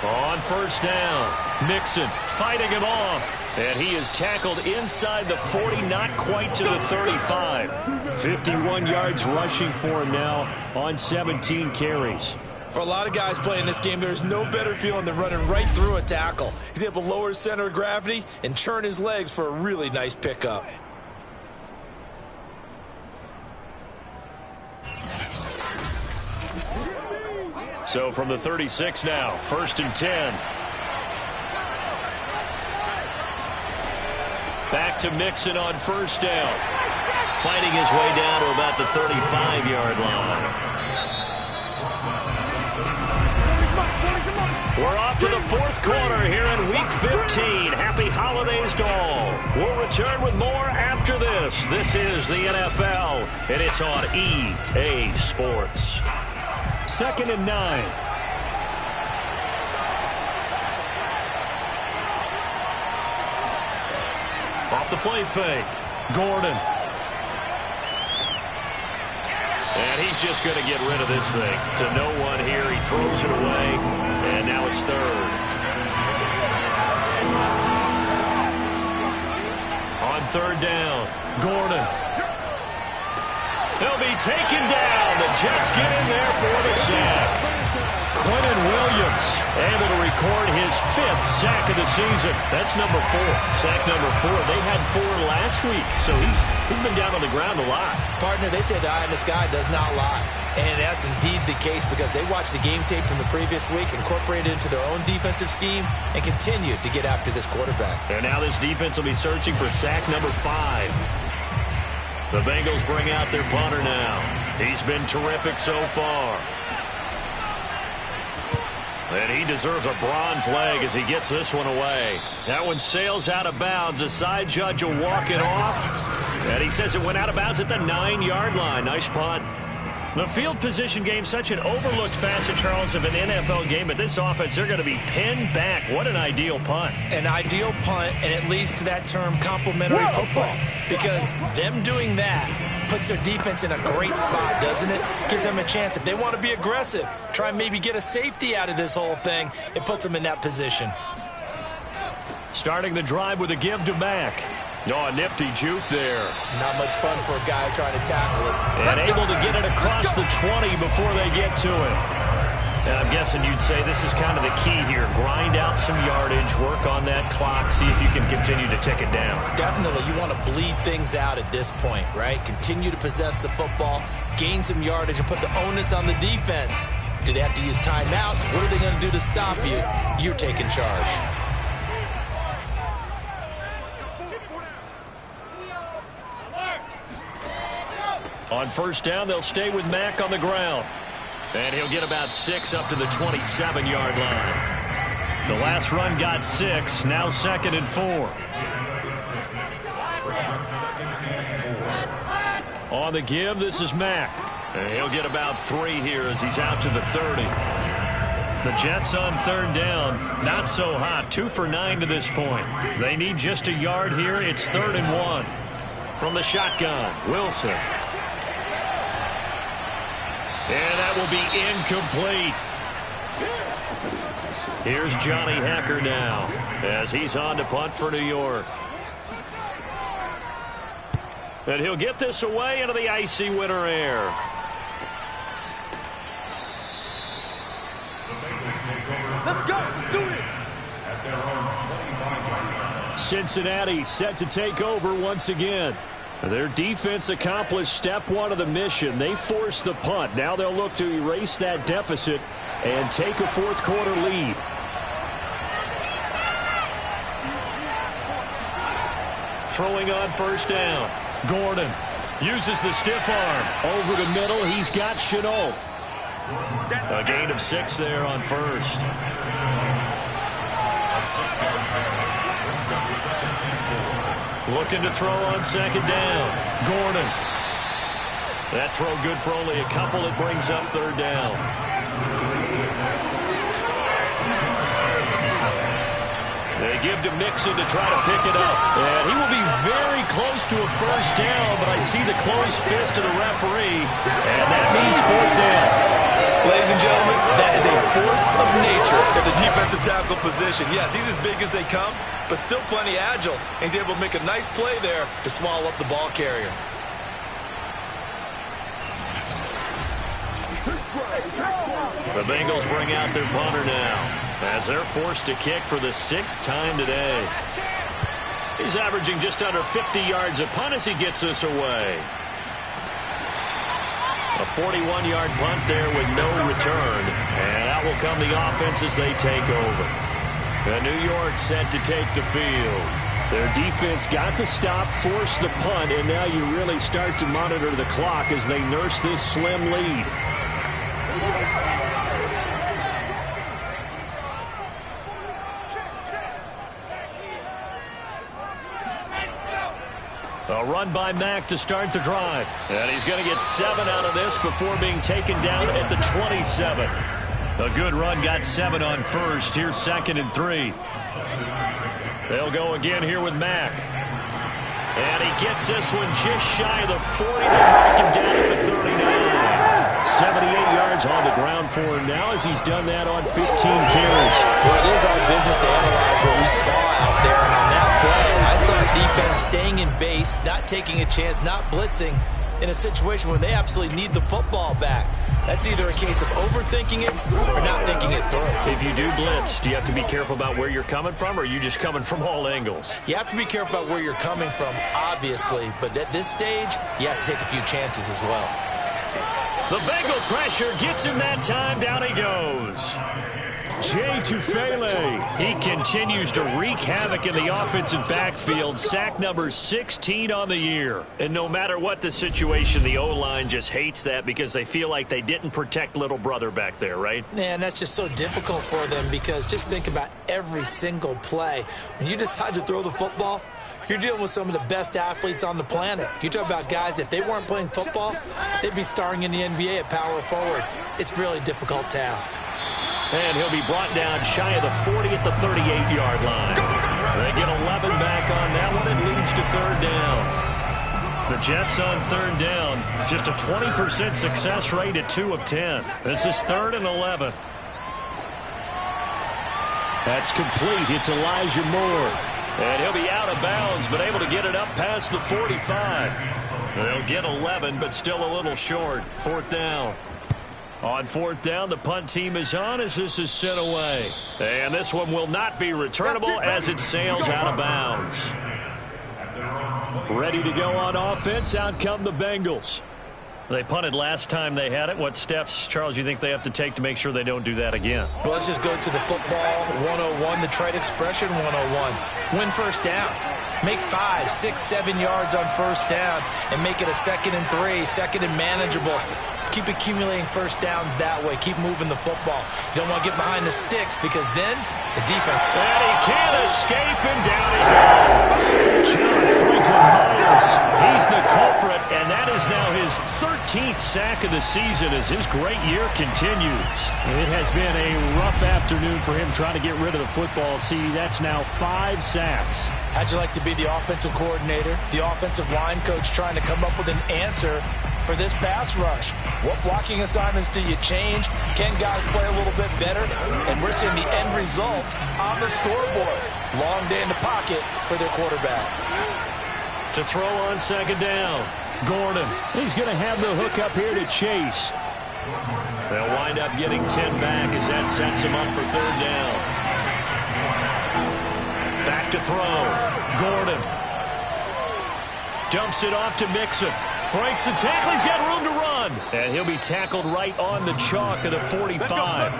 On 1st down, Mixon fighting him off. And he is tackled inside the 40, not quite to the 35. 51 yards rushing for him now on 17 carries. For a lot of guys playing this game, there's no better feeling than running right through a tackle. He's able to lower his center of gravity and churn his legs for a really nice pickup. So from the 36 now, 1st and 10. Back to Mixon on 1st down. Fighting his way down to about the 35-yard line. We're off to the 4th quarter here in Week 15. Happy holidays to all. We'll return with more after this. This is the NFL, and it's on EA Sports. 2nd and 9. Off the play fake. Gordon. And he's just going to get rid of this thing. To no one here. He throws it away. And now it's 3rd. On 3rd down. Gordon. He'll be taken down. The Jets get in there for the sack. Quentin Williams able to record his 5th sack of the season. That's number 4. Sack number 4. They had 4 last week, so he's been down on the ground a lot. Partner, they say the eye in the sky does not lie. And that's indeed the case because they watched the game tape from the previous week, incorporated it into their own defensive scheme, and continued to get after this quarterback. And now this defense will be searching for sack number 5. The Bengals bring out their punter now. He's been terrific so far. And he deserves a bronze leg as he gets this one away. That one sails out of bounds. The side judge will walk it off. And he says it went out of bounds at the 9-yard line. Nice punt. The field position game, such an overlooked facet, Charles, of an NFL game. But this offense, they're going to be pinned back. What an ideal punt. An ideal punt, and it leads to that term complementary football. Because them doing that puts their defense in a great spot, doesn't it? Gives them a chance. If they want to be aggressive, try and maybe get a safety out of this whole thing, it puts them in that position. Starting the drive with a give to Mack. Oh, a nifty juke there. Not much fun for a guy trying to tackle it. And able to get it across the 20 before they get to it. And I'm guessing you'd say this is kind of the key here. Grind out some yardage, work on that clock, see if you can continue to tick it down. Definitely. You want to bleed things out at this point, right? Continue to possess the football, gain some yardage, and put the onus on the defense. Do they have to use timeouts? What are they going to do to stop you? You're taking charge. On 1st down, they'll stay with Mack on the ground. And he'll get about 6 up to the 27-yard line. The last run got 6, now 2nd and 4. On the give, this is Mack. And he'll get about 3 here as he's out to the 30. The Jets on 3rd down, not so hot. 2 for 9 to this point. They need just a yard here. It's 3rd and 1. From the shotgun, Wilson. And that will be incomplete. Here's Johnny Hacker now as he's on to punt for New York. And he'll get this away into the icy winter air. Let's go. Let's do this. Cincinnati set to take over once again. Their defense accomplished step 1 of the mission. They forced the punt. Now they'll look to erase that deficit and take a 4th quarter lead. Throwing on 1st down. Gordon uses the stiff arm. Over the middle, he's got Chenault. A gain of 6 there on 1st. Looking to throw on 2nd down. Gordon. That throw good for only a couple. It brings up 3rd down. They give to Mixon to try to pick it up. And he will be very close to a 1st down, but I see the closed fist of the referee, and that means 4th down. Ladies and gentlemen, that is a force of nature at the defensive tackle position. Yes, he's as big as they come, but still plenty agile. And he's able to make a nice play there to swallow up the ball carrier. The Bengals bring out their punter now as they're forced to kick for the 6th time today. He's averaging just under 50 yards a punt as he gets this away. A 41-yard punt there with no return. And out will come the offense as they take over. The New York set to take the field. Their defense got the stop, forced the punt, and now you really start to monitor the clock as they nurse this slim lead. A run by Mack to start the drive. And he's going to get 7 out of this before being taken down at the 27. A good run, got 7 on first. Here's 2nd and 3. They'll go again here with Mack. And he gets this one just shy of the 40 to mark him down at the 39. 78 yards on the ground for him now as he's done that on 15 carries. Well, it is our business to analyze what we saw out there. And on that play, I saw a defense staying in base, not taking a chance, not blitzing in a situation where they absolutely need the football back. That's either a case of overthinking it or not thinking it through. If you do blitz, do you have to be careful about where you're coming from, or are you just coming from all angles? You have to be careful about where you're coming from, obviously. But at this stage, you have to take a few chances as well. The Bengal pressure gets him that time. Down he goes. Jay Tufele. He continues to wreak havoc in the offensive backfield. Sack number 16 on the year. And no matter what the situation, the O-line just hates that because they feel like they didn't protect little brother back there, right? Man, that's just so difficult for them because just think about every single play. When you decide to throw the football, you're dealing with some of the best athletes on the planet. You talk about guys, if they weren't playing football, they'd be starring in the NBA at power forward. It's a really difficult task. And he'll be brought down shy of the 40 at the 38-yard line. They get 11 back on that one. It leads to 3rd down. The Jets on 3rd down. Just a 20% success rate at 2 of 10. This is 3rd and 11. That's complete. It's Elijah Moore. And he'll be out of bounds, but able to get it up past the 45. They'll get 11, but still a little short. 4th down. On 4th down, the punt team is on as this is sent away. And this one will not be returnable as it sails out of bounds. Ready to go on offense. Out come the Bengals. They punted last time they had it. What steps, Charles, you think they have to take to make sure they don't do that again? Well, let's just go to the football 101, the trade expression 101. Win first down. Make 5, 6, 7 yards on first down and make it a 2nd and 3, 2nd and manageable. Keep accumulating first downs that way. Keep moving the football. You don't want to get behind the sticks because then the defense... And he can't escape, and down he goes. John Franklin Myers, he's the culprit, and that is now his 13th sack of the season as his great year continues. It has been a rough afternoon for him trying to get rid of the football. See, that's now 5 sacks. How'd you like to be the offensive coordinator, the offensive line coach trying to come up with an answer for this pass rush? What blocking assignments do you change? Can guys play a little bit better? And we're seeing the end result on the scoreboard. Long day in the pocket for their quarterback. To throw on 2nd down, Gordon. He's going to have the hook up here to Chase. They'll wind up getting 10 back as that sets him up for 3rd down. Back to throw. Gordon dumps it off to Mixon. Breaks the tackle. He's got room to run. And he'll be tackled right on the chalk of the 45.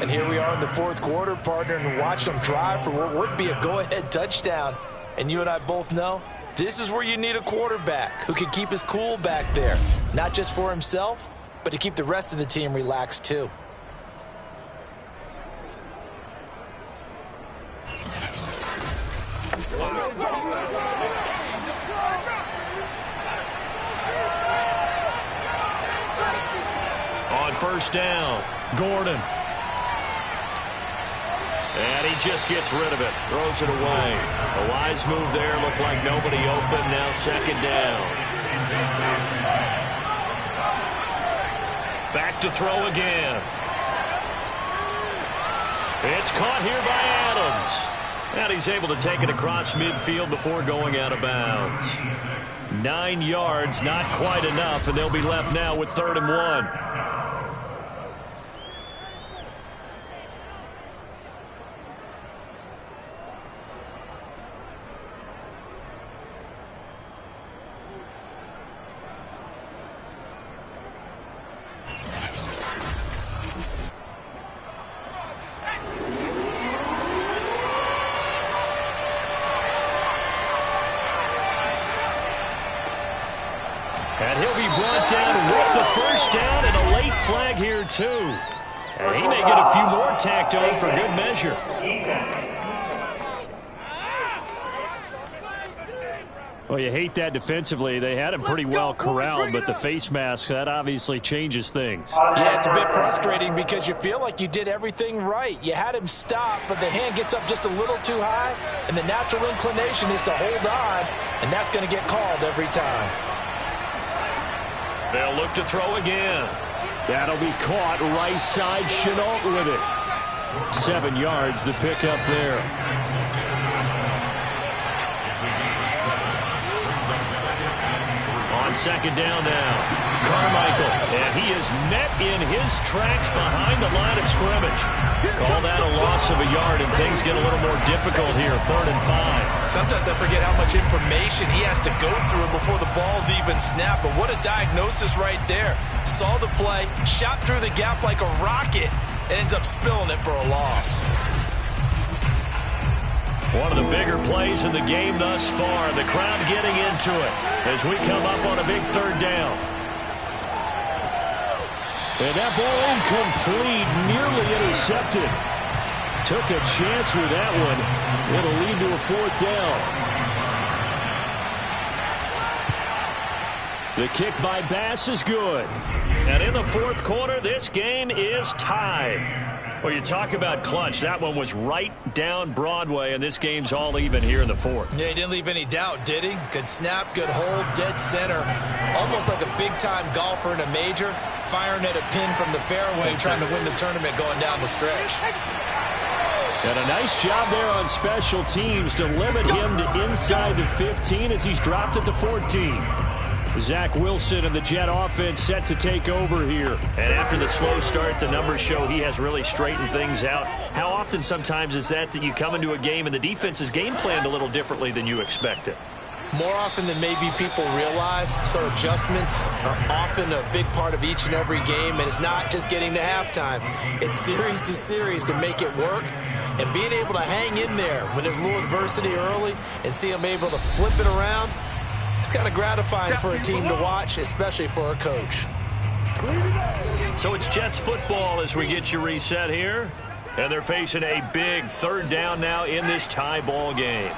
And here we are in the 4th quarter, partner, and watch them drive for what would be a go-ahead touchdown. And you and I both know this is where you need a quarterback who can keep his cool back there. Not just for himself, but to keep the rest of the team relaxed too. On 1st down, Gordon. And he just gets rid of it. Throws it away. A wise move there. Looked like nobody open. Now 2nd down. back to throw again. It's caught here by Adams. And he's able to take it across midfield before going out of bounds. 9 yards, not quite enough, and they'll be left now with 3rd and 1. And he'll be brought down with the first down and a late flag here, too. And he may get a few more tacked on for good measure. Well, you hate that defensively. They had him pretty well corralled, but the face mask, that obviously changes things. Yeah, it's a bit frustrating because you feel like you did everything right. You had him stop, but the hand gets up just a little too high, and the natural inclination is to hold on, and that's going to get called every time. They'll look to throw again. That'll be caught right side. Chenault with it. 7 yards, the pickup there. On second down now. Carmichael, and he is met in his tracks behind the line of scrimmage. Call that a loss of a yard, and things get a little more difficult here. 3rd and 5. Sometimes I forget how much information he has to go through before the ball's even snapped. But what a diagnosis right there. Saw the play, shot through the gap like a rocket, and ends up spilling it for a loss. One of the bigger plays in the game thus far. The crowd getting into it as we come up on a big 3rd down. And that ball incomplete, nearly intercepted. Took a chance with that one. It'll lead to a 4th down. The kick by Bass is good. And in the 4th quarter, this game is tied. Well, you talk about clutch. That one was right down Broadway, and this game's all even here in the 4th. Yeah, he didn't leave any doubt, did he? Good snap, good hold, dead center. Almost like a big-time golfer in a major, firing at a pin from the fairway, trying to win the tournament going down the stretch. And a nice job there on special teams to limit him to inside the 15 as he's dropped at the 14. Zach Wilson and the Jet offense set to take over here. And after the slow start, the numbers show he has really straightened things out. How often sometimes is that you come into a game and the defense is game planned a little differently than you expected? More often than maybe people realize, so adjustments are often a big part of each and every game, and it's not just getting to halftime. It's series to series to make it work, and being able to hang in there when there's a little adversity early and see them able to flip it around, it's kind of gratifying for a team to watch, especially for a coach. So it's Jets football as we get you reset here, and they're facing a big 3rd down now in this tie ball game.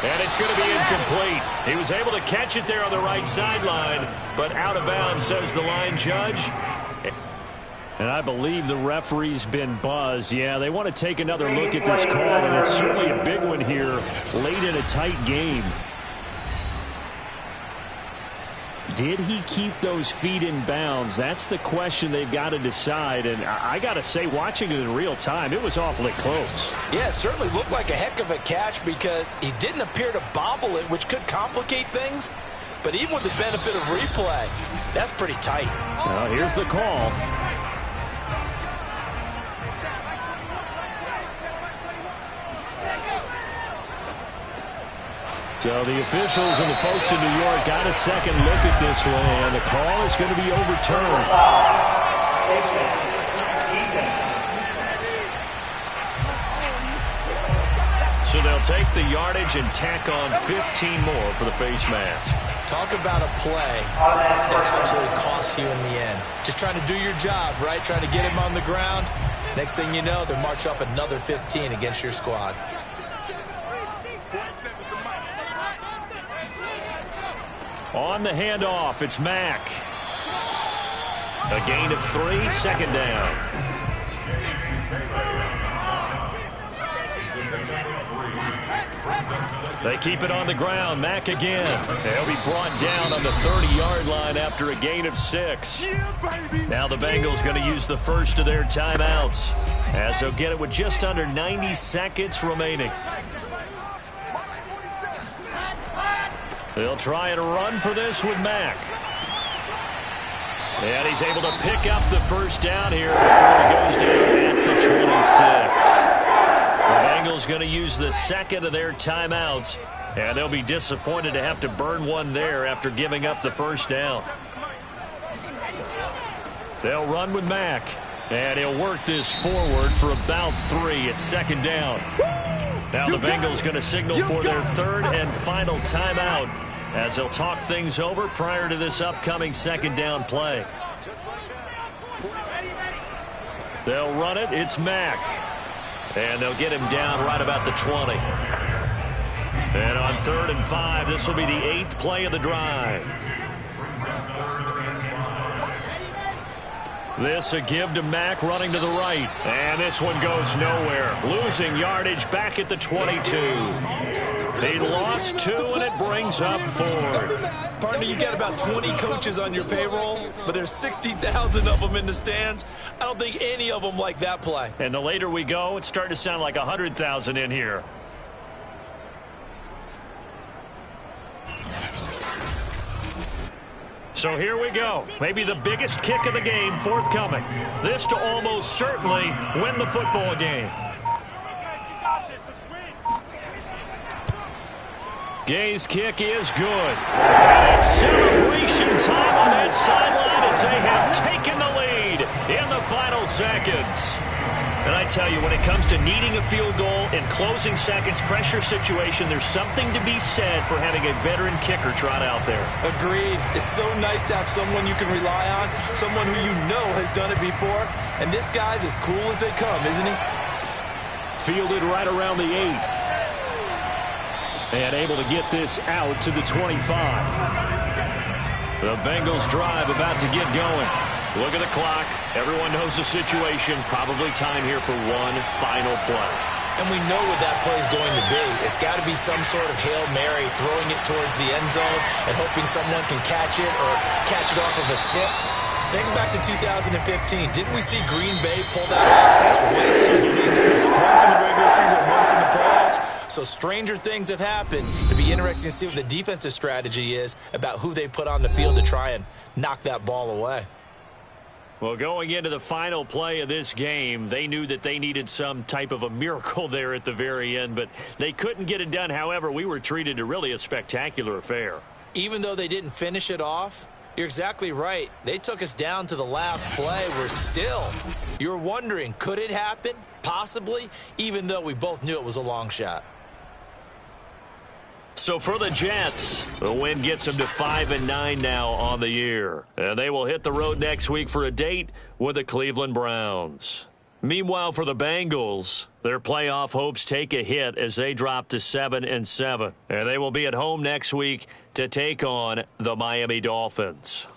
And it's going to be incomplete. He was able to catch it there on the right sideline, but out of bounds, says the line judge. And I believe the referee's been buzzed. Yeah, they want to take another look at this call, and it's certainly a big one here late in a tight game. Did he keep those feet in bounds? That's the question they've got to decide. And I got to say, watching it in real time, it was awfully close. Yeah, it certainly looked like a heck of a catch because he didn't appear to bobble it, which could complicate things. But even with the benefit of replay, that's pretty tight. Well, here's the call. So the officials and the folks in New York got a second look at this one, and the call is going to be overturned. So they'll take the yardage and tack on 15 more for the face mask. Talk about a play that absolutely costs you in the end. Just trying to do your job, right? Trying to get him on the ground. Next thing you know, they march off another 15 against your squad. On the handoff, it's Mack. A gain of 3, 2nd down. They keep it on the ground. Mack again. They'll be brought down on the 30-yard line after a gain of 6. Now the Bengals going to use the first of their timeouts, as they'll get it with just under 90 seconds remaining. They'll try and run for this with Mack. And he's able to pick up the first down here before he goes down at the 26. The Bengals going to use the second of their timeouts, and they'll be disappointed to have to burn one there after giving up the first down. They'll run with Mack, and he'll work this forward for about 3 at second down. Now the Bengals going to signal for their third and final timeout, as they'll talk things over prior to this upcoming second down play. They'll run it. It's Mack. And they'll get him down right about the 20. And on 3rd and 5, this will be the 8th play of the drive. This a give to Mack running to the right. And this one goes nowhere. Losing yardage back at the 22. He lost 2, and it brings up 4th. Partner, you got about 20 coaches on your payroll, but there's 60,000 of them in the stands. I don't think any of them like that play. And the later we go, it's starting to sound like 100,000 in here. So here we go. Maybe the biggest kick of the game forthcoming. This to almost certainly win the football game. Gay's kick is good. And it's celebration time on that sideline as they have taken the lead in the final seconds. And I tell you, when it comes to needing a field goal in closing seconds, pressure situation, there's something to be said for having a veteran kicker trot out there. Agreed. It's so nice to have someone you can rely on, someone who you know has done it before. And this guy's as cool as they come, isn't he? Fielded right around the 8. And able to get this out to the 25. The Bengals drive about to get going. Look at the clock. Everyone knows the situation. Probably time here for one final play. And we know what that play is going to be. It's got to be some sort of Hail Mary, throwing it towards the end zone and hoping someone can catch it or catch it off of a tip. Think back to 2015. Didn't we see Green Bay pull that off twice in the season? Once in the regular season, once in the playoffs. So stranger things have happened. It'd be interesting to see what the defensive strategy is about who they put on the field to try and knock that ball away. Well, going into the final play of this game, they knew that they needed some type of a miracle there at the very end, but they couldn't get it done. However, we were treated to really a spectacular affair. Even though they didn't finish it off, you're exactly right. They took us down to the last play. You're wondering, could it happen? Possibly, even though we both knew it was a long shot. So for the Jets, the win gets them to 5-9 now on the year. And they will hit the road next week for a date with the Cleveland Browns. Meanwhile, for the Bengals, their playoff hopes take a hit as they drop to 7-7. And they will be at home next week to take on the Miami Dolphins.